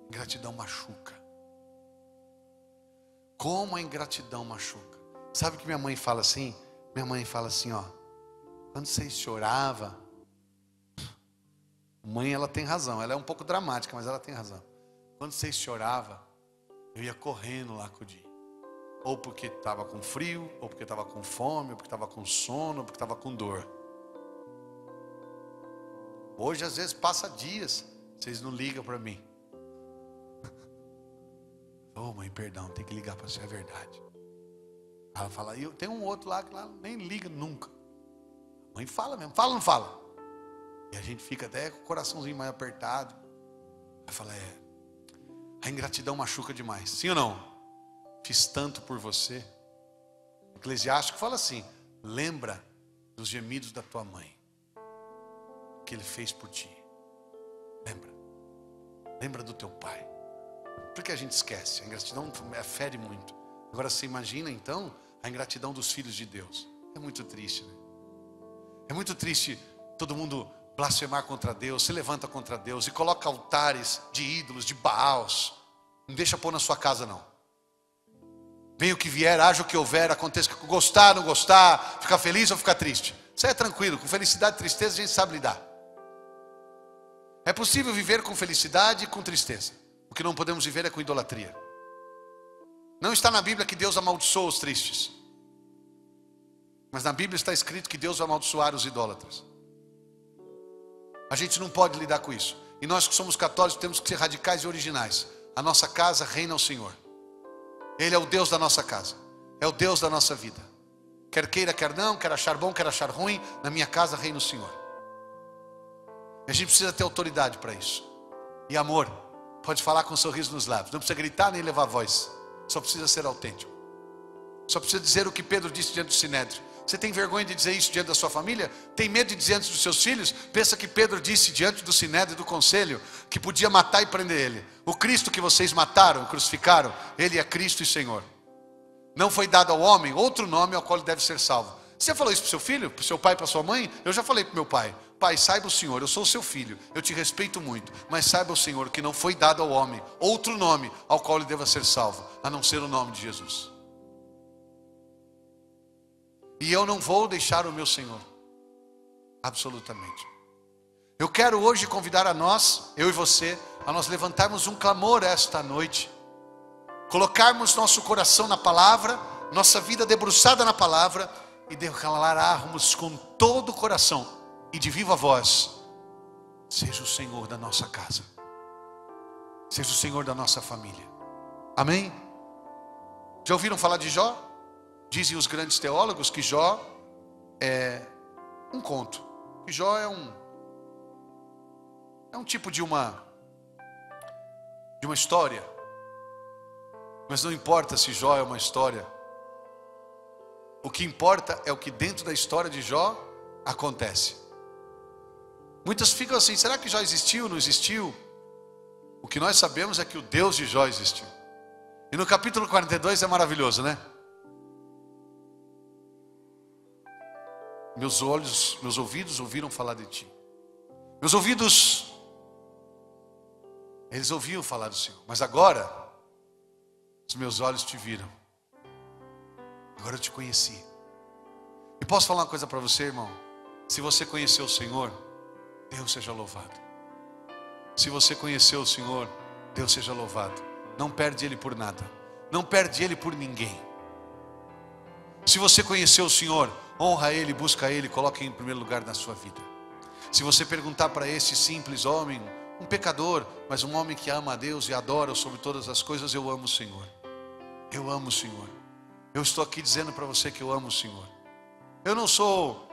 Ingratidão machuca. Como a ingratidão machuca. Sabe o que minha mãe fala assim? Minha mãe fala assim, ó. Quando vocês choravam, mãe, ela tem razão. Ela é um pouco dramática, mas ela tem razão. Quando vocês choravam, eu ia correndo lá acudir. Ou porque estava com frio, ou porque estava com fome, ou porque estava com sono, ou porque estava com dor. Hoje às vezes passa dias, vocês não ligam para mim. Ô mãe, perdão, tem que ligar para você, é verdade. Ela fala, eu tenho um outro lá que lá nem liga nunca. A mãe fala mesmo, fala ou não fala? E a gente fica até com o coraçãozinho mais apertado. Ela fala, a ingratidão machuca demais, sim ou não? Fiz tanto por você. Eclesiástico fala assim, lembra dos gemidos da tua mãe, que ele fez por ti. Lembra do teu pai. Porque a gente esquece, a ingratidão fere muito. Agora você imagina então a ingratidão dos filhos de Deus. É muito triste, né? É muito triste todo mundo blasfemar contra Deus, se levanta contra Deus e coloca altares de ídolos, de Baals. Não deixa pôr na sua casa não. Venha o que vier, haja o que houver, aconteça que gostar, não gostar, ficar feliz ou ficar triste. Isso é tranquilo, com felicidade e tristeza a gente sabe lidar. É possível viver com felicidade e com tristeza. O que não podemos viver é com idolatria. Não está na Bíblia que Deus amaldiçoa os tristes. Mas na Bíblia está escrito que Deus vai amaldiçoar os idólatras. A gente não pode lidar com isso. E nós que somos católicos temos que ser radicais e originais. A nossa casa reina o Senhor. Ele é o Deus da nossa casa. É o Deus da nossa vida. Quer queira, quer não, quer achar bom, quer achar ruim, na minha casa reina o Senhor. A gente precisa ter autoridade para isso. E amor, pode falar com um sorriso nos lábios. Não precisa gritar nem levar voz. Só precisa ser autêntico. Só precisa dizer o que Pedro disse diante do Sinédrio. Você tem vergonha de dizer isso diante da sua família? Tem medo de dizer diante dos seus filhos? Pensa que Pedro disse diante do Sinédrio e do conselho que podia matar e prender ele. O Cristo que vocês mataram, crucificaram, ele é Cristo e Senhor. Não foi dado ao homem outro nome ao qual ele deve ser salvo. Você falou isso para o seu filho, para o seu pai, para a sua mãe? Eu já falei para o meu pai. Pai, saiba o Senhor, eu sou o seu filho, eu te respeito muito, mas saiba o Senhor que não foi dado ao homem outro nome ao qual ele deva ser salvo, a não ser o nome de Jesus. E eu não vou deixar o meu Senhor, absolutamente. Eu quero hoje convidar a nós, eu e você, a nós levantarmos um clamor esta noite, colocarmos nosso coração na palavra, nossa vida debruçada na palavra, e declararmos com todo o coração e de viva voz: seja o Senhor da nossa casa, seja o Senhor da nossa família. Amém? Já ouviram falar de Jó? Dizem os grandes teólogos que Jó é um conto, que Jó é um tipo de uma história. Mas não importa se Jó é uma história. O que importa é o que dentro da história de Jó acontece. Muitos ficam assim: será que Jó existiu, não existiu? O que nós sabemos é que o Deus de Jó existiu. E no capítulo 42 é maravilhoso, né? Meus olhos, meus ouvidos ouviram falar de ti. Meus ouvidos, eles ouviam falar do Senhor. Mas agora, os meus olhos te viram. Agora eu te conheci. E posso falar uma coisa para você, irmão? Se você conheceu o Senhor, Deus seja louvado. Se você conheceu o Senhor, Deus seja louvado. Não perde Ele por nada. Não perde Ele por ninguém. Se você conheceu o Senhor, honra Ele, busca Ele, coloque Ele em primeiro lugar na sua vida. Se você perguntar para esse simples homem, um pecador, mas um homem que ama a Deus e adora sobre todas as coisas: eu amo o Senhor. Eu amo o Senhor. Eu estou aqui dizendo para você que eu amo o Senhor. Eu não sou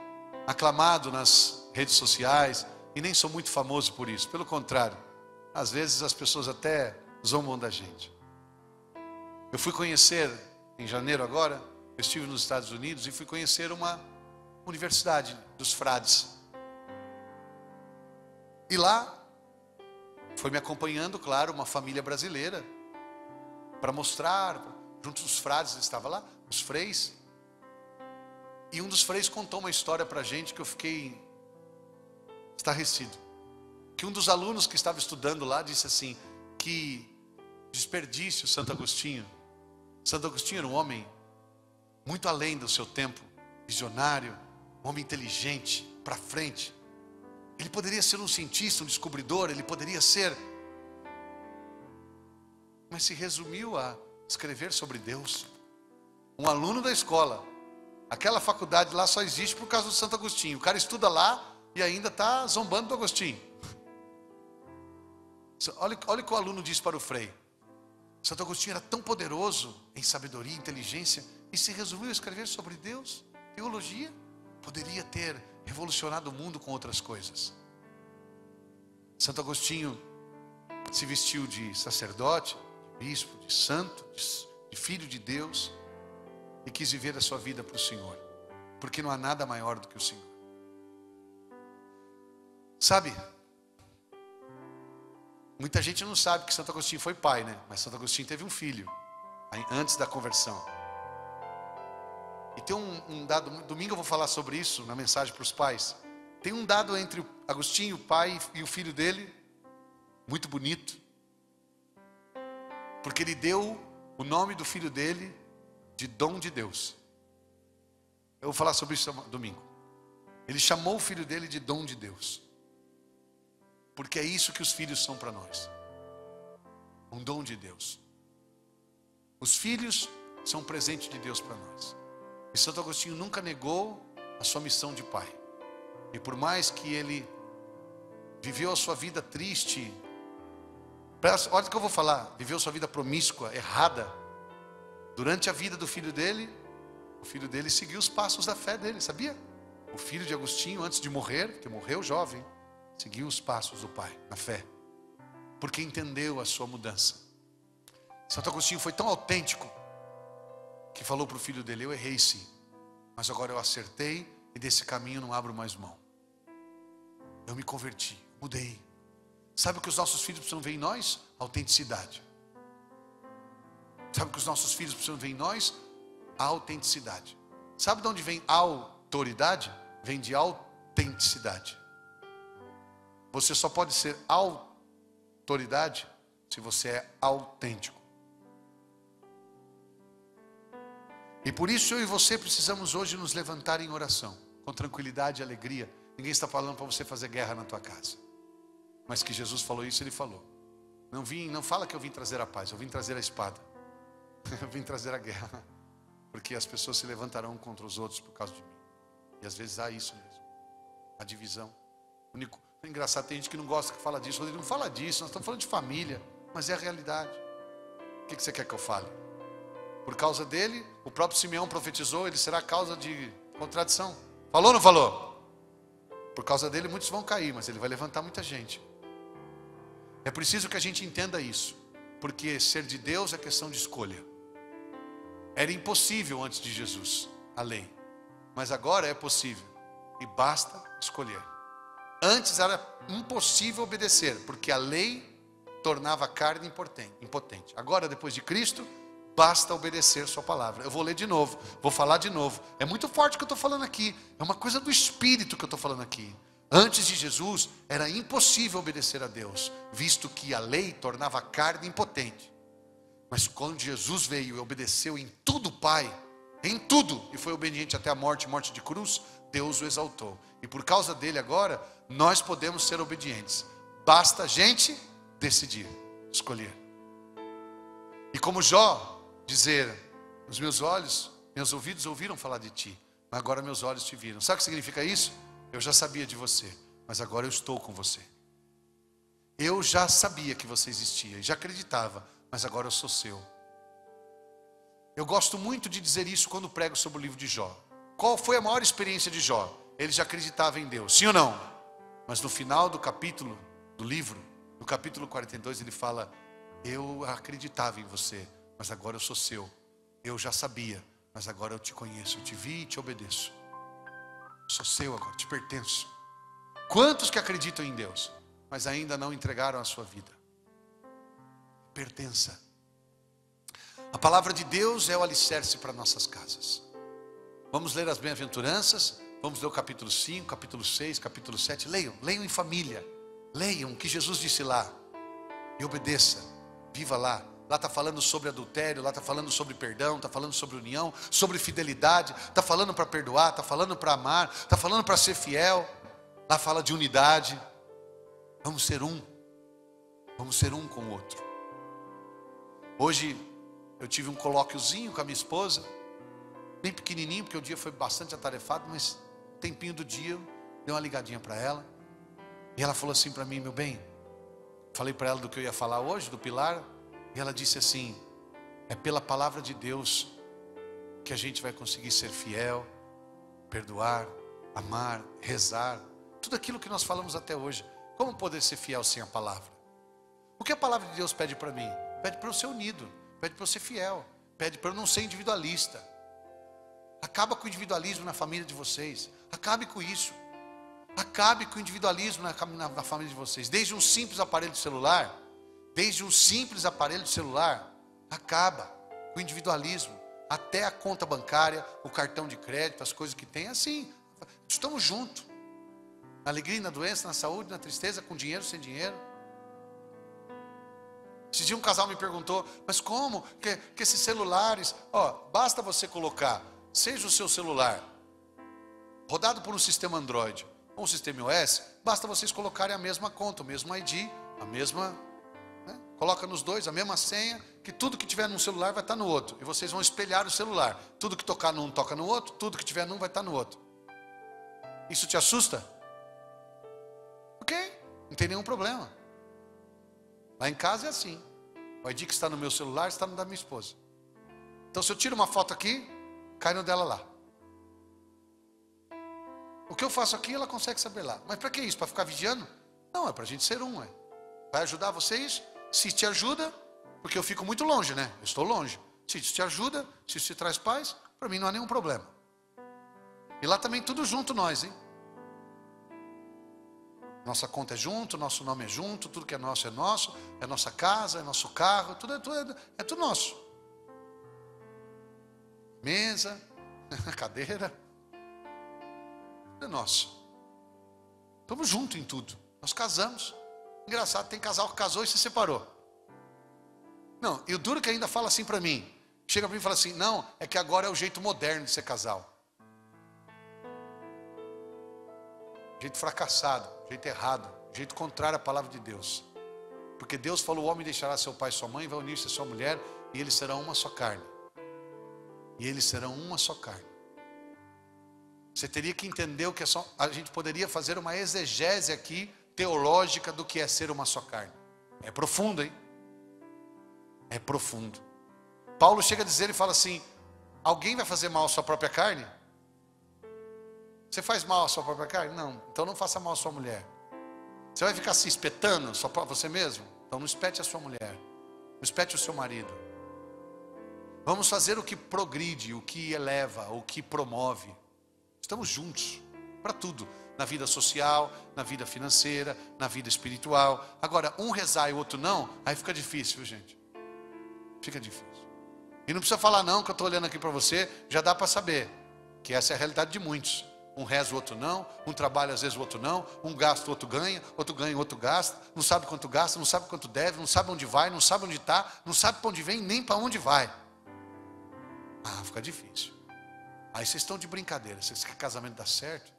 aclamado nas redes sociais e nem sou muito famoso por isso. Pelo contrário, às vezes as pessoas até zombam da gente. Eu fui conhecer, em janeiro agora, eu estive nos Estados Unidos e fui conhecer uma universidade dos frades. E lá, foi me acompanhando, claro, uma família brasileira, para mostrar, junto dos frades, estava lá, os freis. E um dos freis contou uma história para a gente que eu fiquei estarrecido. Que um dos alunos que estava estudando lá disse assim: que desperdício Santo Agostinho. Santo Agostinho era um homem muito além do seu tempo, visionário, um homem inteligente, para frente. Ele poderia ser um cientista, um descobridor, ele poderia ser, mas se resumiu a escrever sobre Deus. Um aluno da escola, aquela faculdade lá só existe por causa do Santo Agostinho. O cara estuda lá e ainda está zombando do Agostinho. Olha o que o aluno diz para o frei. Santo Agostinho era tão poderoso em sabedoria e inteligência e se resumiu a escrever sobre Deus, teologia. Poderia ter revolucionado o mundo com outras coisas. Santo Agostinho se vestiu de sacerdote, de bispo, de santo, de filho de Deus, e quis viver a sua vida para o Senhor, porque não há nada maior do que o Senhor. Sabe, muita gente não sabe que Santo Agostinho foi pai, né? Mas Santo Agostinho teve um filho antes da conversão. E tem um dado, domingo eu vou falar sobre isso na mensagem para os pais. Tem um dado entre o Agostinho, o pai, e o filho dele, muito bonito, porque ele deu o nome do filho dele de dom de Deus. Eu vou falar sobre isso domingo. Ele chamou o filho dele de dom de Deus, porque é isso que os filhos são para nós, um dom de Deus. Os filhos são um presente de Deus para nós. E Santo Agostinho nunca negou a sua missão de pai. E por mais que ele viveu a sua vida triste, olha o que eu vou falar, viveu sua vida promíscua, errada, durante a vida do filho dele, O filho dele seguiu os passos da fé dele, sabia? O filho de Agostinho, antes de morrer, porque morreu jovem, seguiu os passos do pai, na fé. Porque entendeu a sua mudança. Santo Agostinho foi tão autêntico, que falou para o filho dele: eu errei sim, mas agora eu acertei e desse caminho não abro mais mão. Eu me converti, mudei. Sabe o que os nossos filhos precisam ver em nós? Autenticidade. Sabe o que os nossos filhos precisam ver em nós? A autenticidade. Sabe de onde vem a autoridade? Vem de autenticidade. Você só pode ser autoridade se você é autêntico. E por isso eu e você precisamos hoje nos levantar em oração, com tranquilidade e alegria. Ninguém está falando para você fazer guerra na tua casa. Mas que Jesus falou isso, Ele falou. Não fala que eu vim trazer a paz, eu vim trazer a espada. Eu vim trazer a guerra. Porque as pessoas se levantarão contra os outros por causa de mim. E às vezes há isso mesmo. A divisão. É engraçado, tem gente que não gosta que fala disso. Ele não fala disso, nós estamos falando de família. Mas é a realidade. O que você quer que eu fale? Por causa dele, o próprio Simeão profetizou, ele será causa de contradição. Falou ou não falou? Por causa dele muitos vão cair, mas ele vai levantar muita gente. É preciso que a gente entenda isso. Porque ser de Deus é questão de escolha. Era impossível antes de Jesus, a lei. Mas agora é possível. E basta escolher. Antes era impossível obedecer, porque a lei tornava a carne impotente. Agora, depois de Cristo, basta obedecer sua palavra. Eu vou ler de novo, vou falar de novo. É muito forte o que eu estou falando aqui. É uma coisa do Espírito que eu estou falando aqui. Antes de Jesus, era impossível obedecer a Deus, visto que a lei tornava a carne impotente. Mas quando Jesus veio e obedeceu em tudo o Pai, em tudo, e foi obediente até a morte de cruz, Deus o exaltou. E por causa dele agora, nós podemos ser obedientes. Basta a gente decidir, escolher. E como Jó dizer: os meus olhos, meus ouvidos ouviram falar de ti, mas agora meus olhos te viram. Sabe o que significa isso? Eu já sabia de você, mas agora eu estou com você. Eu já sabia que você existia e já acreditava, mas agora eu sou seu. Eu gosto muito de dizer isso quando prego sobre o livro de Jó. Qual foi a maior experiência de Jó? Ele já acreditava em Deus, sim ou não? Mas no final do capítulo do livro, no capítulo 42, ele fala: eu acreditava em você, mas agora eu sou seu. Eu já sabia, mas agora eu te conheço, eu te vi e te obedeço. Sou seu agora, te pertenço. Quantos que acreditam em Deus, mas ainda não entregaram a sua vida? Pertença. A palavra de Deus é o alicerce para nossas casas. Vamos ler as bem-aventuranças. Vamos ler o capítulo 5, capítulo 6, capítulo 7. Leiam em família. Leiam o que Jesus disse lá. E obedeça, viva lá. Lá está falando sobre adultério, lá está falando sobre perdão, está falando sobre união, sobre fidelidade, está falando para perdoar, está falando para amar, está falando para ser fiel. Lá fala de unidade. Vamos ser um com o outro. Hoje eu tive um colóquiozinho com a minha esposa, bem pequenininho, porque o dia foi bastante atarefado, mas no tempinho do dia eu dei uma ligadinha para ela, e ela falou assim para mim: meu bem, falei para ela do que eu ia falar hoje, do pilar. E ela disse assim: é pela palavra de Deus que a gente vai conseguir ser fiel, perdoar, amar, rezar, tudo aquilo que nós falamos até hoje. Como poder ser fiel sem a palavra? O que a palavra de Deus pede para mim? Pede para eu ser unido, pede para eu ser fiel, pede para eu não ser individualista. Acaba com o individualismo na família de vocês. Acabe com isso. Acabe com o individualismo na família de vocês. Desde um simples aparelho de celular, acaba com o individualismo. Até a conta bancária, o cartão de crédito, as coisas que tem, assim. Estamos juntos. Na alegria e na doença, na saúde, na tristeza, com dinheiro, sem dinheiro. Esse dia um casal me perguntou: mas como que esses celulares, basta você colocar, seja o seu celular rodado por um sistema Android ou um sistema iOS, basta vocês colocarem a mesma conta, o mesmo ID, a mesma, coloca nos dois a mesma senha, que tudo que tiver num celular vai estar no outro, e vocês vão espelhar o celular. Tudo que tocar num toca no outro, tudo que tiver num vai estar no outro. Isso te assusta? Ok, não tem nenhum problema. Lá em casa é assim. O ID que está no meu celular está no da minha esposa. Então se eu tiro uma foto aqui, cai no dela lá. O que eu faço aqui, ela consegue saber lá. Mas para que isso? Para ficar vigiando? Não, é para a gente ser um. Vai ajudar vocês? Se te ajuda, porque eu fico muito longe, né? Eu estou longe. Se isso te ajuda, se isso te traz paz, para mim não há nenhum problema. E lá também tudo junto nós, hein? Nossa conta é junto, nosso nome é junto, tudo que é nosso, é nossa casa, é nosso carro, é tudo nosso. Mesa, cadeira, tudo é nosso. Estamos juntos em tudo. Nós casamos. Engraçado, tem casal que casou e se separou. Não, e o duro que ainda fala assim para mim. Chega para mim e fala assim, não, é que agora é o jeito moderno de ser casal. Jeito fracassado, jeito errado, jeito contrário à palavra de Deus. Porque Deus falou, o homem deixará seu pai e sua mãe, vai unir-se a sua mulher, e eles serão uma só carne. E eles serão uma só carne. Você teria que entender o que é só. A gente poderia fazer uma exegese aqui, teológica, do que é ser uma só carne. É profundo, hein? É profundo. Paulo chega a dizer e fala assim, alguém vai fazer mal à sua própria carne? Você faz mal à sua própria carne? Não. Então não faça mal à sua mulher. Você vai ficar se espetando só para você mesmo? Então não espete a sua mulher. Não espete o seu marido. Vamos fazer o que progride, o que eleva, o que promove. Estamos juntos para tudo. Na vida social, na vida financeira, na vida espiritual. Agora, um rezar e o outro não, aí fica difícil, viu, gente? Fica difícil. E não precisa falar não, que eu estou olhando aqui para você, já dá para saber que essa é a realidade de muitos. Um reza, o outro não, um trabalha, às vezes o outro não, um gasta, o outro ganha, o outro gasta, não sabe quanto gasta, não sabe quanto deve, não sabe onde vai, não sabe onde está, não sabe para onde vem, nem para onde vai. Ah, fica difícil. Aí vocês estão de brincadeira, vocês querem que casamento dá certo?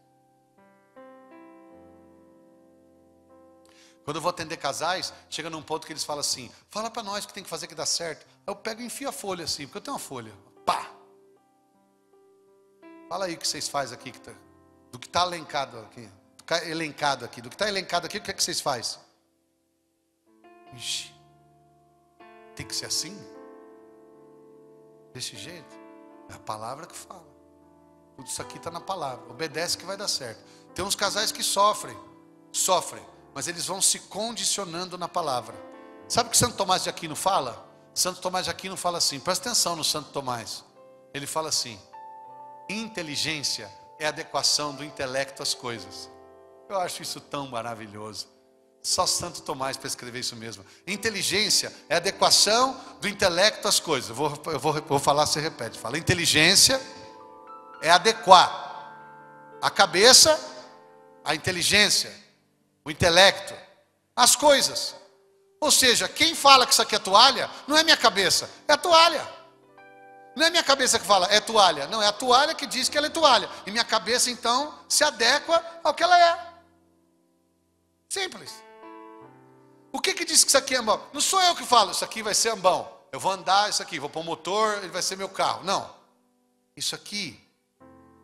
Quando eu vou atender casais, chega num ponto que eles falam assim, fala para nós o que tem que fazer que dá certo. Eu pego e enfio a folha assim, porque eu tenho uma folha. Pá! Fala aí o que vocês fazem aqui, do que está elencado aqui. Do que está elencado aqui, o que é que vocês fazem? Ixi, tem que ser assim? Desse jeito? É a palavra que fala. Tudo isso aqui está na palavra. Obedece que vai dar certo. Tem uns casais que sofrem, mas eles vão se condicionando na palavra. Sabe o que Santo Tomás de Aquino fala? Santo Tomás de Aquino fala assim, presta atenção no Santo Tomás. Ele fala assim, inteligência é a adequação do intelecto às coisas. Eu acho isso tão maravilhoso. Só Santo Tomás para escrever isso mesmo. Inteligência é a adequação do intelecto às coisas. Eu vou falar, você repete. Fala, inteligência é adequar a cabeça, a inteligência, o intelecto, às coisas. Ou seja, quem fala que isso aqui é toalha, não é minha cabeça, é a toalha. Não é minha cabeça que fala, é toalha. Não, é a toalha que diz que ela é toalha. E minha cabeça, então, se adequa ao que ela é. Simples. O que diz que isso aqui é ambão? Não sou eu que falo, isso aqui vai ser ambão. Eu vou andar isso aqui, vou pôr o motor, ele vai ser meu carro. Não. Isso aqui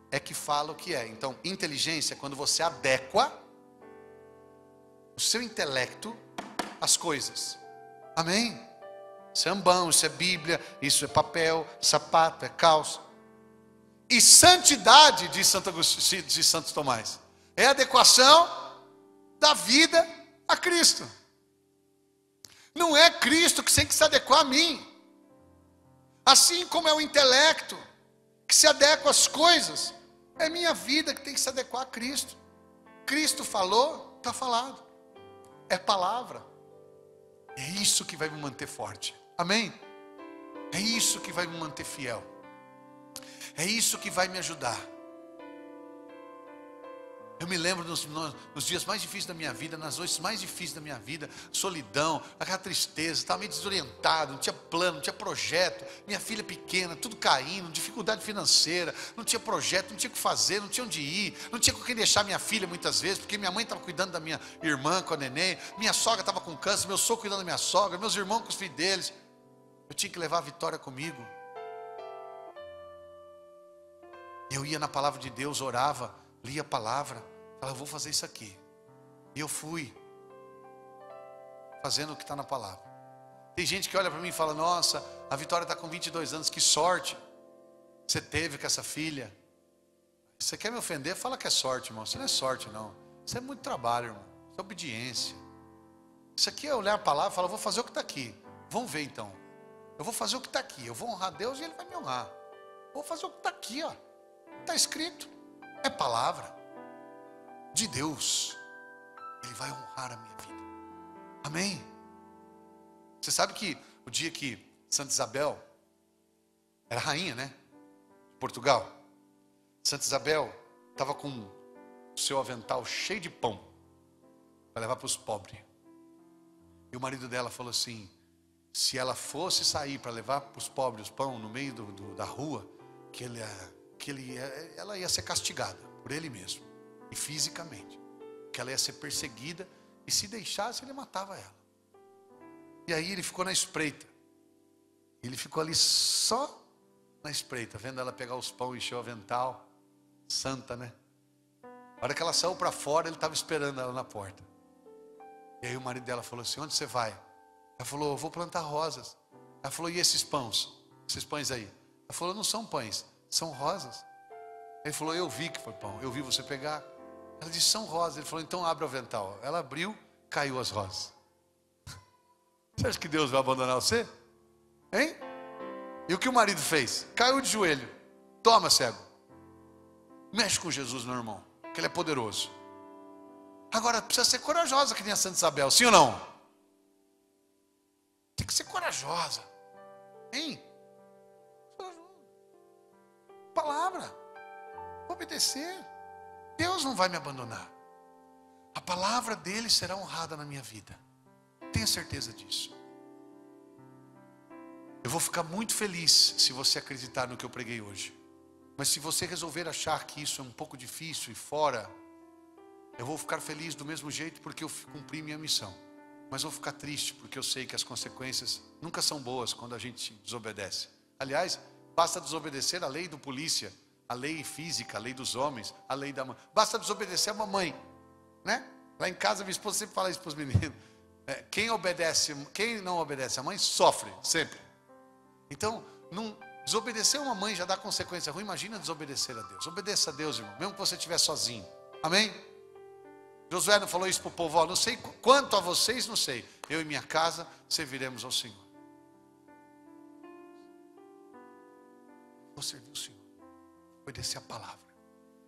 é que fala o que é. Então, inteligência é quando você adequa o seu intelecto às coisas. Amém? Isso é ambão, isso é Bíblia, isso é papel, sapato, é calça. E santidade, diz Santo Tomás, é a adequação da vida a Cristo. Não é Cristo que tem que se adequar a mim. Assim como é o intelecto que se adequa às coisas, é minha vida que tem que se adequar a Cristo. Cristo falou, está falado. É palavra. É isso que vai me manter forte. Amém? É isso que vai me manter fiel. É isso que vai me ajudar. Eu me lembro nos dias mais difíceis da minha vida, nas noites mais difíceis da minha vida, solidão, aquela tristeza, estava meio desorientado, não tinha plano, não tinha projeto, minha filha pequena, tudo caindo, dificuldade financeira, não tinha projeto, não tinha o que fazer, não tinha onde ir, não tinha com quem deixar minha filha muitas vezes, porque minha mãe estava cuidando da minha irmã com a neném, minha sogra estava com câncer, meu sogro cuidando da minha sogra, meus irmãos com os filhos deles. Eu tinha que levar a Vitória comigo. Eu ia na palavra de Deus, orava, lia a palavra, falava, vou fazer isso aqui. E eu fui fazendo o que está na palavra. Tem gente que olha para mim e fala, nossa, a Vitória está com 22 anos, que sorte. você teve com essa filha. Você quer me ofender? Fala que é sorte, irmão. Isso não é sorte, não. Isso é muito trabalho, irmão. Isso é obediência. Isso aqui é olhar a palavra e falar, vou fazer o que está aqui. Vamos ver então. Eu vou fazer o que está aqui. Eu vou honrar Deus e Ele vai me honrar. Vou fazer o que está aqui, ó. Está escrito. É palavra de Deus. Ele vai honrar a minha vida. Amém? Você sabe que o dia que Santa Isabel era rainha, né? De Portugal. Santa Isabel estava com o seu avental cheio de pão para levar para os pobres. E o marido dela falou assim, se ela fosse sair para levar para os pobres os pão no meio da rua, ela ia ser castigada por ele mesmo, e fisicamente, que ela ia ser perseguida, e se deixasse ele matava ela. E aí ele ficou na espreita, ele ficou ali só na espreita, vendo ela pegar os pão e encher o avental, santa, né? A hora que ela saiu para fora, ele estava esperando ela na porta. E aí o marido dela falou assim, onde você vai? Ela falou, eu vou plantar rosas. Ela falou, e esses pães? Esses pães aí? Ela falou, não são pães, são rosas. Ele falou, eu vi que foi pão, eu vi você pegar. Ela disse, são rosas. Ele falou, então abre o avental. Ela abriu, caiu as rosas. Você acha que Deus vai abandonar você? Hein? E o que o marido fez? Caiu de joelho. Toma, cego. Mexe com Jesus, meu irmão, que Ele é poderoso. Agora, precisa ser corajosa que nem a Santa Isabel, sim ou não? Tem que ser corajosa. Hein? Palavra. Obedecer. Deus não vai me abandonar. A palavra dele será honrada na minha vida. Tenha certeza disso. Eu vou ficar muito feliz se você acreditar no que eu preguei hoje. Mas se você resolver achar que isso é um pouco difícil e fora, eu vou ficar feliz do mesmo jeito porque eu cumpri minha missão. Mas vou ficar triste porque eu sei que as consequências nunca são boas quando a gente desobedece. Aliás, basta desobedecer a lei do polícia, a lei física, a lei dos homens, a lei da mãe. Basta desobedecer a mamãe, né? Lá em casa minha esposa sempre fala isso para os meninos. Quem não obedece a mãe sofre sempre. Então, desobedecer uma mãe já dá consequência ruim. Imagina desobedecer a Deus. Obedeça a Deus, irmão, mesmo que você estiver sozinho. Amém? Josué não falou isso para o povo, ó, não sei quanto a vocês, não sei. Eu e minha casa serviremos ao Senhor. Vou servir o Senhor. Obedecer a palavra.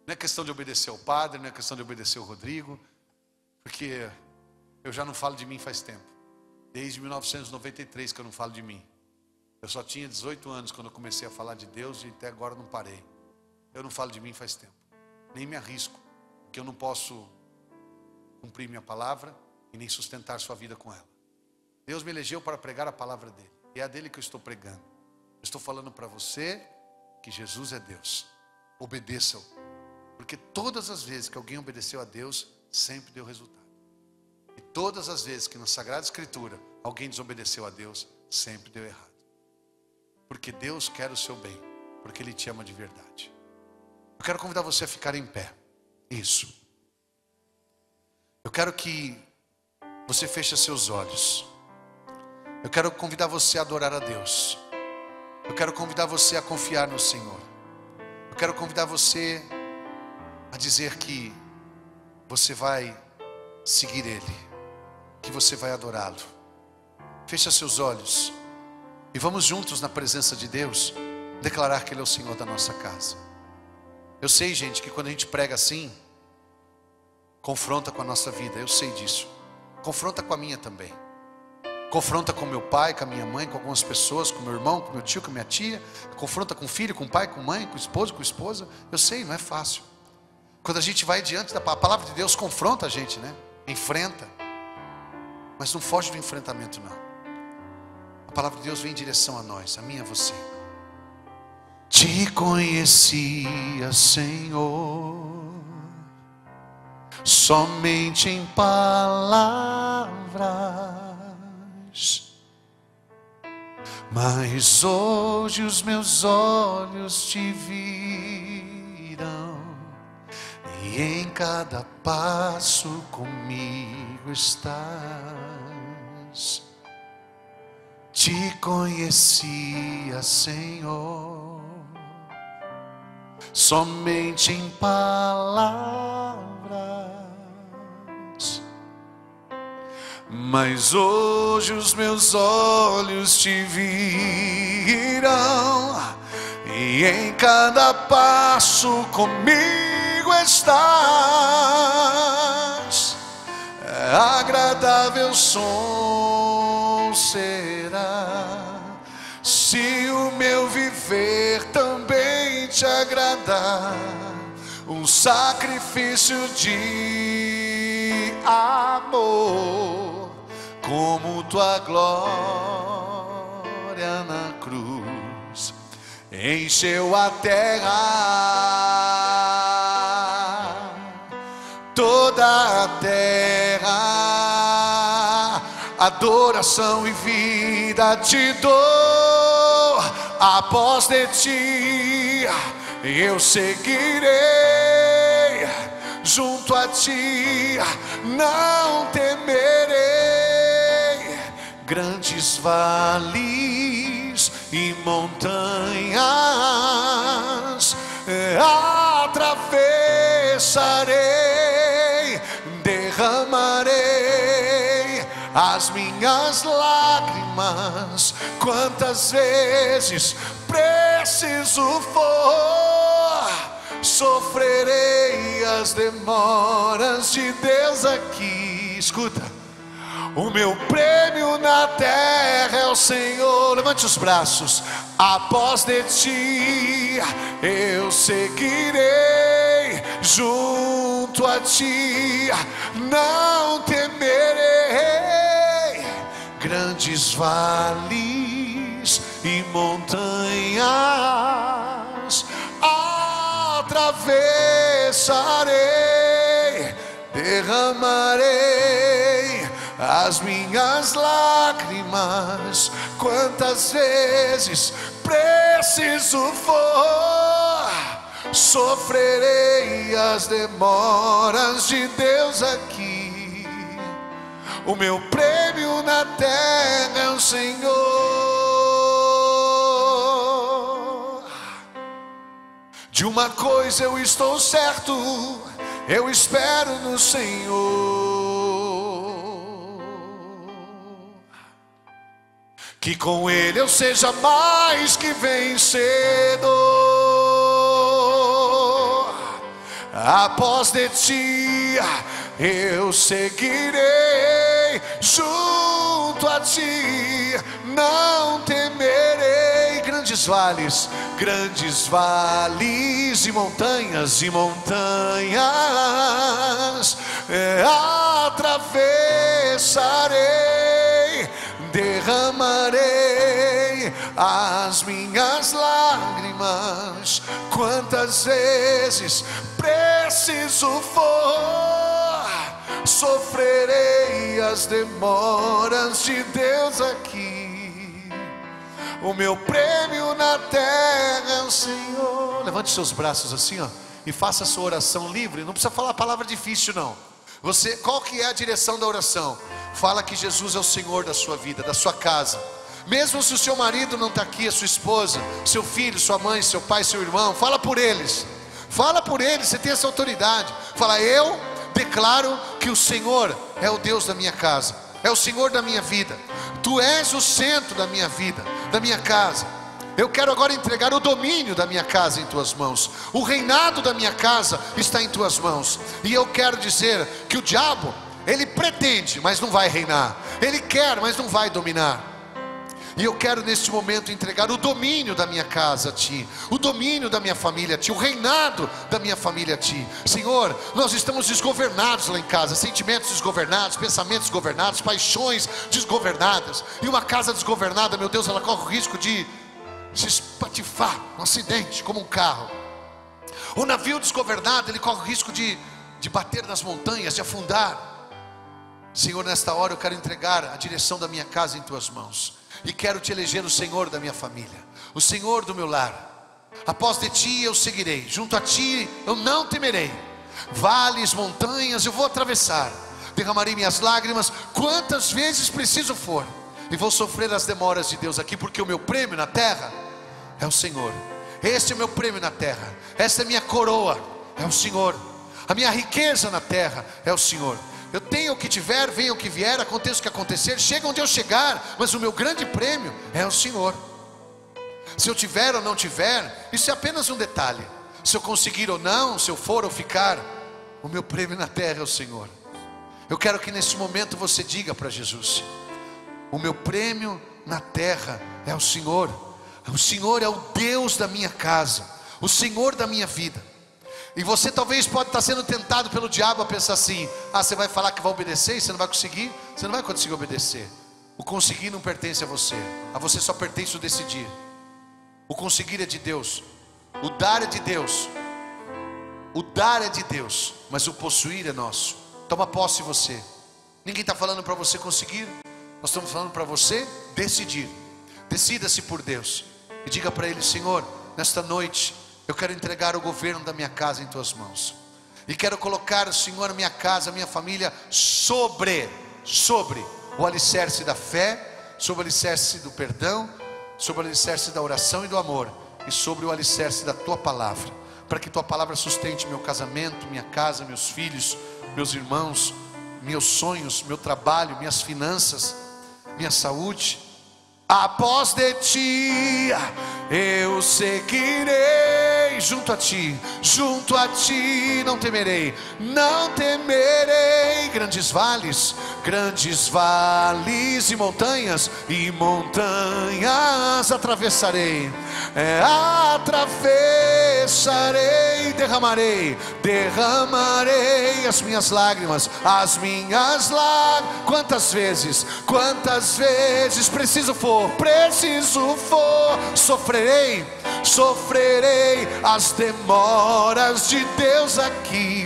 Não é questão de obedecer ao padre, não é questão de obedecer ao Rodrigo, porque eu já não falo de mim faz tempo. Desde 1993 que eu não falo de mim. Eu só tinha 18 anos quando eu comecei a falar de Deus e até agora não parei. Eu não falo de mim faz tempo. Nem me arrisco, porque eu não posso cumprir minha palavra e nem sustentar sua vida com ela. Deus me elegeu para pregar a palavra dele. E é a dele que eu estou pregando. Eu estou falando para você que Jesus é Deus. Obedeça-o. Porque todas as vezes que alguém obedeceu a Deus, sempre deu resultado. E todas as vezes que na Sagrada Escritura alguém desobedeceu a Deus, sempre deu errado. Porque Deus quer o seu bem. Porque Ele te ama de verdade. Eu quero convidar você a ficar em pé. Isso. Eu quero que você feche seus olhos. Eu quero convidar você a adorar a Deus. Eu quero convidar você a confiar no Senhor. Eu quero convidar você a dizer que você vai seguir Ele, que você vai adorá-lo. Feche seus olhos e vamos juntos na presença de Deus declarar que Ele é o Senhor da nossa casa. Eu sei, gente, que quando a gente prega assim, confronta com a nossa vida, eu sei disso. Confronta com a minha também. Confronta com meu pai, com a minha mãe, com algumas pessoas, com meu irmão, com meu tio, com minha tia. Confronta com filho, com pai, com mãe, com esposo, com esposa. Eu sei, não é fácil. Quando a gente vai diante da palavra de Deus, confronta a gente, né? Enfrenta. Mas não foge do enfrentamento, não. A palavra de Deus vem em direção a nós, a mim e a você. Te conhecia, Senhor, somente em palavras, mas hoje os meus olhos te viram, e em cada passo comigo estás. Te conhecia, Senhor, somente em palavras, mas hoje os meus olhos te viram, e em cada passo comigo estás. Agradável som será, se o meu viver também te agradar, um sacrifício de amor, como tua glória na cruz encheu a terra, toda a terra. Adoração e vida te dou, após de ti eu seguirei, junto a ti não temerei. Grandes vales e montanhas atravessarei, derramarei as minhas lágrimas quantas vezes preciso for, sofrerei as demoras de Deus aqui. Escuta, o meu prêmio na terra é o Senhor. Levante os braços. Após de ti eu seguirei, junto a ti não temerei. Grandes vales e montanhas atravessarei, derramarei as minhas lágrimas quantas vezes preciso for, sofrerei as demoras de Deus aqui. O meu prêmio na terra é o Senhor. De uma coisa eu estou certo, eu espero no Senhor, que com Ele eu seja mais que vencedor. Após de ti eu seguirei, junto a ti não temerei. Grandes vales e montanhas atravessarei, derramarei as minhas lágrimas quantas vezes preciso for, sofrerei as demoras de Deus aqui. O meu prêmio na terra é o Senhor. Levante seus braços assim, ó, e faça a sua oração livre. Não precisa falar palavra difícil não. Você, qual que é a direção da oração? Fala que Jesus é o Senhor da sua vida, da sua casa. Mesmo se o seu marido não está aqui, a sua esposa, seu filho, sua mãe, seu pai, seu irmão, fala por eles. Fala por eles, você tem essa autoridade. Fala, eu declaro que o Senhor é o Deus da minha casa, é o Senhor da minha vida. Tu és o centro da minha vida, da minha casa. Eu quero agora entregar o domínio da minha casa em tuas mãos. O reinado da minha casa está em tuas mãos. E eu quero dizer que o diabo, ele pretende, mas não vai reinar. Ele quer, mas não vai dominar. E eu quero neste momento entregar o domínio da minha casa a ti, o domínio da minha família a ti, o reinado da minha família a ti. Senhor, nós estamos desgovernados lá em casa, sentimentos desgovernados, pensamentos desgovernados, paixões desgovernadas. E uma casa desgovernada, meu Deus, ela corre o risco de se espatifar, um acidente, como um carro. O navio desgovernado, ele corre o risco de bater nas montanhas, de afundar. Senhor, nesta hora eu quero entregar a direção da minha casa em tuas mãos. E quero te eleger o Senhor da minha família, o Senhor do meu lar. Após de ti eu seguirei, junto a ti eu não temerei. Vales, montanhas eu vou atravessar, derramarei minhas lágrimas quantas vezes preciso for, e vou sofrer as demoras de Deus aqui, porque o meu prêmio na terra é o Senhor. Este é o meu prêmio na terra, esta é a minha coroa, é o Senhor. A minha riqueza na terra é o Senhor. Eu tenho o que tiver, venha o que vier, aconteça o que acontecer, chega onde eu chegar, mas o meu grande prêmio é o Senhor. Se eu tiver ou não tiver, isso é apenas um detalhe. Se eu conseguir ou não, se eu for ou ficar, o meu prêmio na terra é o Senhor. Eu quero que nesse momento você diga para Jesus: o meu prêmio na terra é o Senhor. O Senhor é o Deus da minha casa, o Senhor da minha vida. E você talvez pode estar sendo tentado pelo diabo a pensar assim: ah, você vai falar que vai obedecer e você não vai conseguir? Você não vai conseguir obedecer. O conseguir não pertence a você só pertence o decidir. O conseguir é de Deus, o dar é de Deus, o dar é de Deus, mas o possuir é nosso. Toma posse você. Ninguém está falando para você conseguir, nós estamos falando para você decidir. Decida-se por Deus e diga para Ele: Senhor, nesta noite eu quero entregar o governo da minha casa em Tuas mãos, e quero colocar, Senhor, a minha casa, a minha família sobre o alicerce da fé, sobre o alicerce do perdão, sobre o alicerce da oração e do amor, e sobre o alicerce da Tua palavra, para que Tua palavra sustente meu casamento, minha casa, meus filhos, meus irmãos, meus sonhos, meu trabalho, minhas finanças, minha saúde. Após de Ti eu seguirei, junto a Ti não temerei, não temerei. Grandes vales e montanhas atravessarei, derramarei as minhas lágrimas, quantas vezes preciso for, sofrerei as demoras de Deus aqui.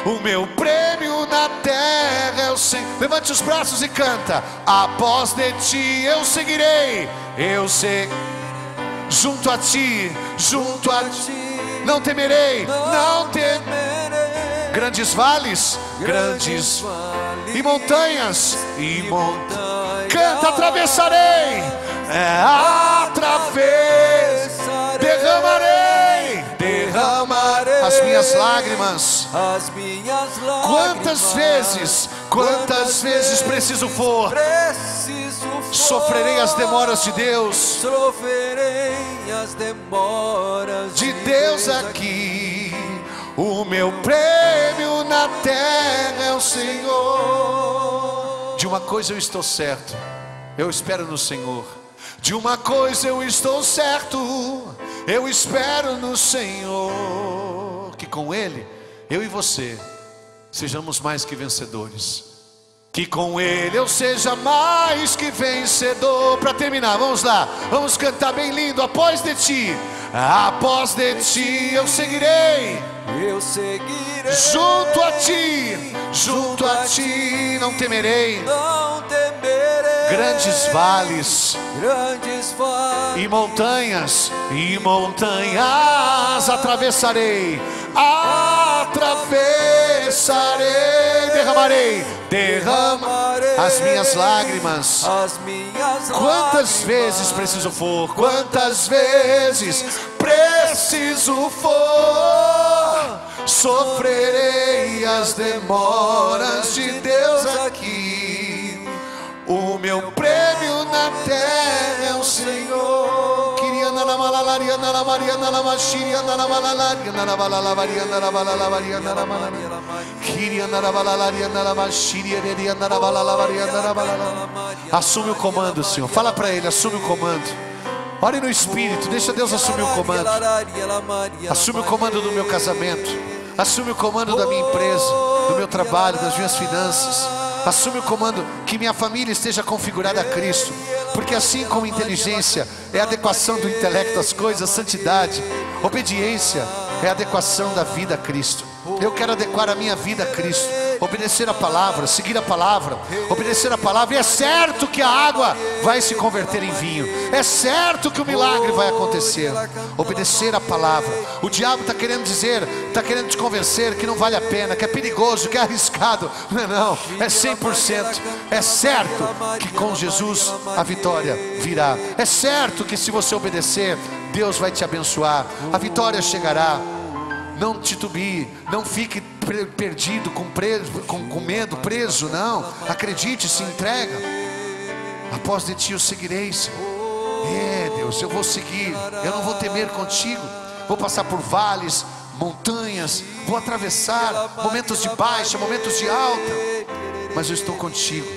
O meu prêmio na terra é o Senhor. Levante os braços e canta: após de Ti eu seguirei, junto a Ti não temerei, grandes vales e montanhas, canta: atravessarei, derramarei as minhas lágrimas. Quantas vezes preciso for, sofrerei as demoras de Deus, aqui. O meu prêmio na terra é o Senhor. De uma coisa eu estou certo, eu espero no Senhor. De uma coisa eu estou certo, eu espero no Senhor, que com Ele, eu e você, sejamos mais que vencedores. Que com Ele eu seja mais que vencedor. Para terminar, vamos lá, vamos cantar bem lindo. Após de Ti eu seguirei, junto a Ti não temerei, grandes vales e montanhas atravessarei, derramarei as minhas lágrimas. Quantas vezes preciso for, sofrerei as demoras de Deus aqui. O meu prêmio na terra é o Senhor. Assume o comando, Senhor. Fala para Ele, assume o comando. Ore no Espírito, deixa Deus assumir o comando. Assume o comando do meu casamento, assume o comando da minha empresa, do meu trabalho, das minhas finanças. Assume o comando, que minha família esteja configurada a Cristo, porque assim como inteligência é a adequação do intelecto às coisas, santidade, obediência é a adequação da vida a Cristo. Eu quero adequar a minha vida a Cristo. obedecer a palavra, seguir a palavra, obedecer a palavra. E é certo que a água vai se converter em vinho, é certo que o milagre vai acontecer. Obedecer a palavra. O diabo está querendo dizer, está querendo te convencer que não vale a pena, que é perigoso, que é arriscado. Não, é 100%. É certo que com Jesus a vitória virá. É certo que se você obedecer, Deus vai te abençoar, a vitória chegará. Não titubie, não fique perdido, com medo, preso, não. Acredite, se entrega. Após de ti eu seguirei, Senhor. Deus, eu vou seguir, eu não vou temer contigo. Vou passar por vales, montanhas, vou atravessar momentos de baixa, momentos de alta, mas eu estou contigo.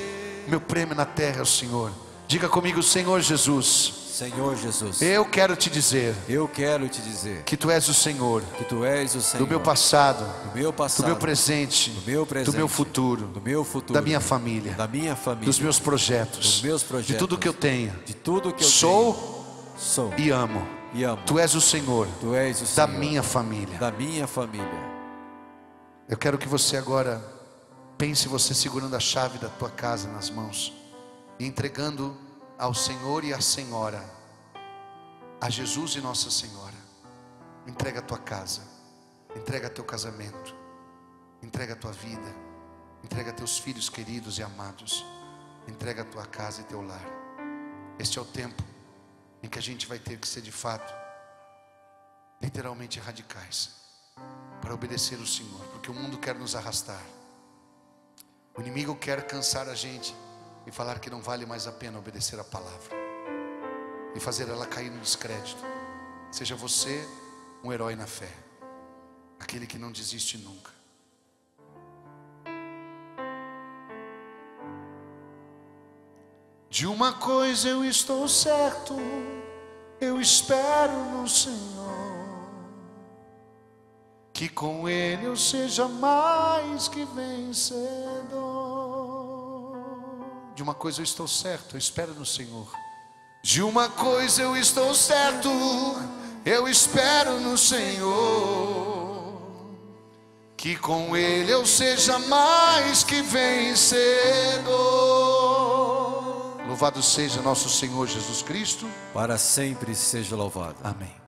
Meu prêmio na terra é o Senhor. Diga comigo: Senhor Jesus, Senhor Jesus, eu quero te dizer que tu és o Senhor, do meu passado, do do meu presente, do meu futuro, da minha família, dos meus projetos, de tudo que eu tenho, sou e amo. Tu és o Senhor, da minha família. Eu quero que você agora pense você segurando a chave da tua casa nas mãos e entregando ao Senhor e à Senhora, a Jesus e Nossa Senhora. Entrega a tua casa, entrega teu casamento, entrega a tua vida, entrega teus filhos queridos e amados, entrega a tua casa e teu lar. Este é o tempo em que a gente vai ter que ser de fato, literalmente radicais, para obedecer o Senhor, porque o mundo quer nos arrastar, o inimigo quer cansar a gente e falar que não vale mais a pena obedecer a palavra e fazer ela cair no descrédito. Seja você um herói na fé, aquele que não desiste nunca. De uma coisa eu estou certo, eu espero no Senhor, que com Ele eu seja mais que vencedor. De uma coisa eu estou certo, eu espero no Senhor. De uma coisa eu estou certo, eu espero no Senhor, que com Ele eu seja mais que vencedor. Louvado seja nosso Senhor Jesus Cristo. Para sempre seja louvado. Amém.